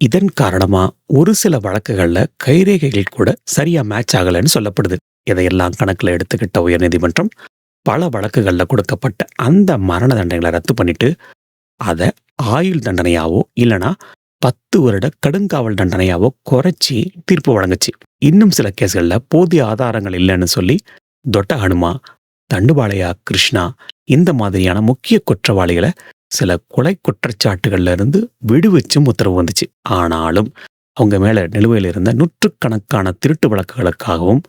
இதன் காரணமா ஒரு சில வழக்குகள்ல கைரேகைகள் கூட சரியா மேட்ச் ஆகலைன்னு சொல்லப்படுது. இதையெல்லாம் கணக்குல எடுத்துக்கிட்ட உயர்நீதிமன்றம் பல வழக்குகள்ல கொடுக்கப்பட்ட அந்த மரண தண்டனைகளை ரத்து பண்ணிட்டு அதை ஆயுள் தண்டனையாவோ இல்லைன்னா 10 வருட கடுங்காவல் தண்டனையாவோ குறைச்சி தீர்ப்பு வழங்குச்சு. இன்னும் சில கேஸ்கள்ல போதிய ஆதாரங்கள் இல்லைன்னு சொல்லி தொட்ட ஹனுமா, தண்டுபாளையா கிருஷ்ணா இந்த மாதிரியான முக்கிய குற்றவாளிகளை சில கொலை குற்றச்சாட்டுகள்ல இருந்து விடுவிச்சும் உத்தரவு வந்துச்சு. ஆனாலும் அவங்க மேல நிலுவையில் இருந்த நூற்றுக்கணக்கான திருட்டு வழக்குகளுக்காகவும்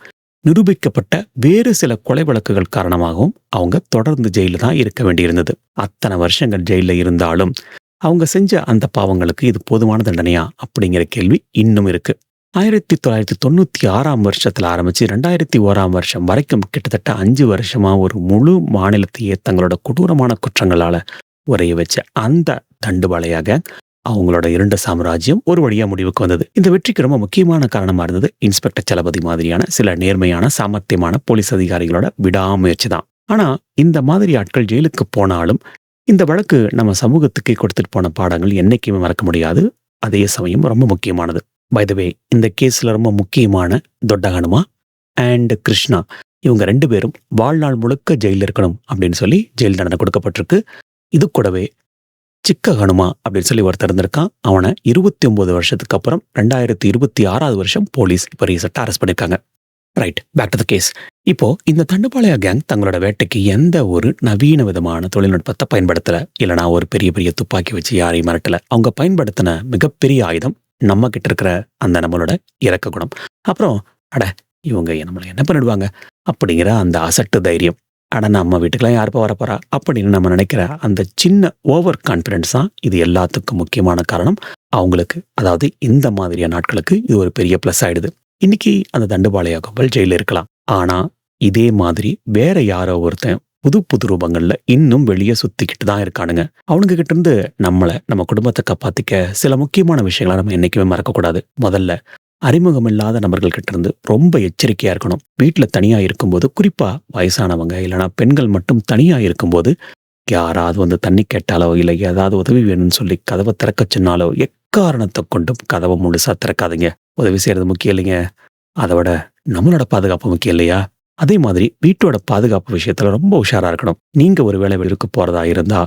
நிரூபிக்கப்பட்ட வேறு சில கொலை வழக்குகள் காரணமாகவும் அவங்க தொடர்ந்து ஜெயில தான் இருக்க வேண்டியிருந்தது. அத்தனை வருஷங்கள் ஜெயில இருந்தாலும் அவங்க செஞ்ச அந்த பாவங்களுக்கு இது போதுமான தண்டனையா அப்படிங்கிற கேள்வி இன்னும் இருக்கு. 1996 வருஷத்துல ஆரம்பிச்சு 2001 வருஷம் வரைக்கும் கிட்டத்தட்ட 5 வருஷமா ஒரு முழு மாநிலத்தையே தங்களோட கொடூரமான குற்றங்களால உரைய வச்ச அந்த தண்டுபாளையாக அவங்களோட இருண்ட சாம்ராஜ்யம் ஒரு வழியா முடிவுக்கு வந்தது. இந்த வெற்றிக்கு ரொம்ப முக்கியமான காரணமா இருந்தது இன்ஸ்பெக்டர் சலபதி மாதிரியான சில நேர்மையான சாமர்த்தியமான போலீஸ் அதிகாரிகளோட விடாமுயற்சி தான். ஆனா இந்த மாதிரி ஆட்கள் ஜெயிலுக்கு போனாலும் இந்த வழக்கு நம்ம சமூகத்துக்கு கொடுத்துட்டு போன பாடங்கள் என்னைக்குமே மறக்க முடியாது. அதே சமயம் ரொம்ப முக்கியமானது. பை த வே, இந்த கேஸ்ல ரொம்ப முக்கியமான தொட்ட ஹனுமா அண்ட் கிருஷ்ணா இவங்க 2 பேரும் வாழ்நாள் முழுக்க ஜெயில இருக்கணும் அப்படின்னு சொல்லி ஜெயில் தண்டனை கொடுக்கப்பட்டிருக்கு. இது கூடவே சிக்க ஹனுமா அப்படின்னு சொல்லி ஒருத்தர் இருந்திருக்கான். அவனை 29 வருஷத்துக்கு அப்புறம் 2026 வருஷம் போலீஸ் இப்போ ரீசெண்டாக அரெஸ்ட் பண்ணியிருக்காங்க. Right, back to the case. இப்போ இந்த தண்டுபாளையா கேங் தங்களோட வேட்டைக்கு எந்த ஒரு நவீன விதமான தொழில்நுட்பத்தை பயன்படுத்தல, இல்லைனா ஒரு பெரிய பெரிய துப்பாக்கி வச்சு யாரையும் மிரட்டல. அவங்க பயன்படுத்தின மிகப்பெரிய ஆயுதம் நம்ம கிட்ட இருக்கிற அந்த நம்மளோட இரக்க குணம். அப்புறம் இவங்க நம்மளை என்ன பண்ணிடுவாங்க அப்படிங்கிற அந்த அசட்டு தைரியம். நம்ம வீட்டுக்கெல்லாம் யாருப்பா வரப்போறா அப்படின்னு நம்ம நினைக்கிற அந்த சின்ன ஓவர் கான்ஃபிடன்ஸ் தான் இது எல்லாத்துக்கும் முக்கியமான காரணம். அவங்களுக்கு, அதாவது இந்த மாதிரியான நாட்களுக்கு இது ஒரு பெரிய பிளஸ் ஆயிடுது. இன்னைக்கு அந்த தண்டுபாளையா கும்பல் ஜெயில இருக்கலாம். ஆனா இதே மாதிரி வேற யாரோ ஒருத்தன் புது புது ரூபங்கள்ல இன்னும் வெளியே சுத்திக்கிட்டு தான் இருக்கானுங்க. அவனுங்க கிட்ட இருந்து நம்ம குடும்பத்தை காப்பாத்திக்க சில முக்கியமான விஷயங்களை நம்ம என்னைக்குமே மறக்கக்கூடாது. முதல்ல, அறிமுகமில்லாத நபர்கள் கிட்ட இருந்து ரொம்ப எச்சரிக்கையா இருக்கணும். வீட்டுல தனியா இருக்கும்போது, குறிப்பா வயசானவங்க இல்லைனா பெண்கள் மட்டும் தனியா இருக்கும்போது யாராவது வந்து தண்ணி கேட்டாலோ இல்லை ஏதாவது உதவி வேணும்னு சொல்லி கதவை திறக்க சொன்னாலோ எக்காரணத்தை கொண்டும் கதவை முழுசா திறக்காதீங்க. உதவி செய்யறது முக்கியம் இல்லைங்க, அதை விட நம்மளோட பாதுகாப்பு முக்கியம் இல்லையா? அதே மாதிரி வீட்டோட பாதுகாப்பு விஷயத்துல ரொம்ப உஷாரா இருக்கணும். நீங்க ஒரு வேளை வெளிக்கு போறதா இருந்தா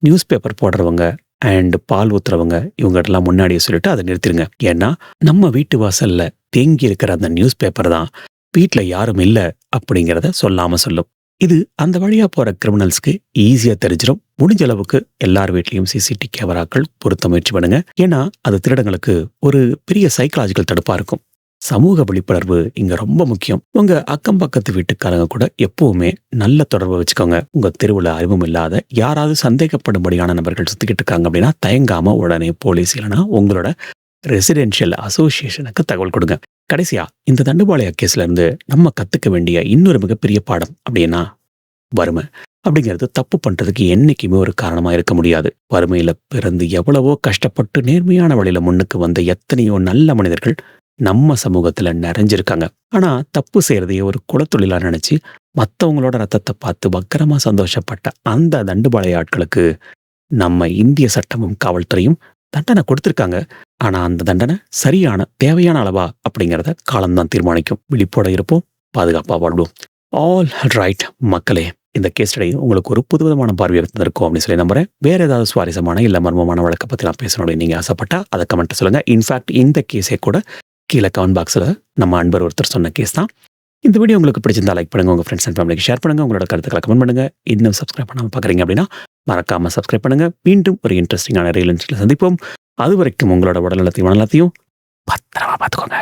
நியூஸ் பேப்பர் போடுறவங்க அண்ட் பால் ஊத்துறவங்க இவங்ககிட்டலாம் முன்னாடியே சொல்லிட்டு அதை நிறுத்திடுங்க. ஏன்னா நம்ம வீட்டு வாசல்ல தேங்கி இருக்கிற அந்த நியூஸ் பேப்பர் தான் வீட்டுல யாரும் இல்லை அப்படிங்கிறத சொல்லாம சொல்லும். இது அந்த வழியா போற கிரிமினல்ஸ்க்கு ஈஸியா தெரிஞ்சிடும். முடிஞ்ச அளவுக்கு எல்லார் வீட்லயும் சிசிடிவி கேமராக்கள் பொருத்த முயற்சி பண்ணுங்க. ஏன்னா அது திருடங்களுக்கு ஒரு பெரிய சைக்கலாஜிக்கல் தடுப்பா இருக்கும். சமூக விழிப்புணர்வு இங்க ரொம்ப முக்கியம். உங்க அக்கம் பக்கத்து வீட்டுக்காரங்க கூட எப்பவுமே நல்ல தொடர்பை வச்சுக்கோங்க. உங்க தெருவுல அறிவும் இல்லாத யாராவது சந்தேகப்படும்படியான நபர்கள் சுத்திக்கிட்டு இருக்காங்க அப்படின்னா தயங்காம உடனே போலீஸ் இல்லைன்னா உங்களோட ரெசிடென்ஷியல் அசோசியேஷனுக்கு தகவல் கொடுங்க. கடைசியா, இந்த தண்டுபாளையா கேஸ்ல இருந்து நம்ம கத்துக்க வேண்டிய இன்னொரு மிகப்பெரிய பாடம் அப்படின்னா வறுமை அப்படிங்கிறது தப்பு பண்றதுக்கு என்னைக்குமே ஒரு காரணமா இருக்க முடியாது. வறுமையில பிறந்து எவ்வளவோ கஷ்டப்பட்டு நேர்மையான வழியில முன்னுக்கு வந்த எத்தனையோ நல்ல மனிதர்கள் நம்ம சமூகத்துல நிறைஞ்சிருக்காங்க. ஆனா தப்பு செய்யறதையே ஒரு குலத்தொழிலா நினைச்சு மற்றவங்களோட ரத்தத்தை பார்த்து வக்கரமா சந்தோஷப்பட்ட அந்த தண்டுபாளைய ஆட்களுக்கு நம்ம இந்திய சட்டமும் காவல்துறையும் தண்டனை கொடுத்திருக்காங்க. ஆனா அந்த தண்டனை சரியான தேவையான அளவா அப்படிங்கிறத காலம்தான் தீர்மானிக்கும். விழிப்போட இருப்போம், பாதுகாப்பா வாழ்வோம். ஆல் ரைட் மக்களே, இந்த கேஸ் ஸ்டடி உங்களுக்கு ஒரு புதுவிதமான பார்வையை இருந்திருக்கும் அப்படின்னு சொல்லி நம்புறேன். வேற ஏதாவது சுவாரஸ்யமான இல்ல மர்மமான வழக்கை பத்தி நான் பேசணும் நீங்க ஆசைப்பட்டா அதை கமெண்ட் சொல்லுங்க. இன்ஃபேக்ட் இந்த கேஸே கூட கீழே கமெண்ட் பாக்ஸ்ல நம்ம அன்பர் ஒருத்தர் சொன்ன கேஸ் தான். இந்த வீடியோ உங்களுக்கு பிடிச்சிருந்தா லைக் பண்ணுங்க, உங்க ஃப்ரெண்ட்ஸ் அண்ட் ஃபேமிலிக்கு ஷேர் பண்ணுங்க, உங்களோட கருத்துக்களை கமெண்ட் பண்ணுங்க. இன்னும் சப்ஸ்கிரைப் பண்ணாம பாக்குறீங்க அப்படின்னா மறக்காம சப்ஸ்கிரைப் பண்ணுங்க. மீண்டும் ஒரு இன்ட்ரெஸ்டிங்கான ரீலன்ஸ்ல சந்திப்போம். அது வரைக்கும் உங்களோட உடல் நலத்தையும் மனநலத்தையும் பத்திரமா பார்த்துக்கோங்க.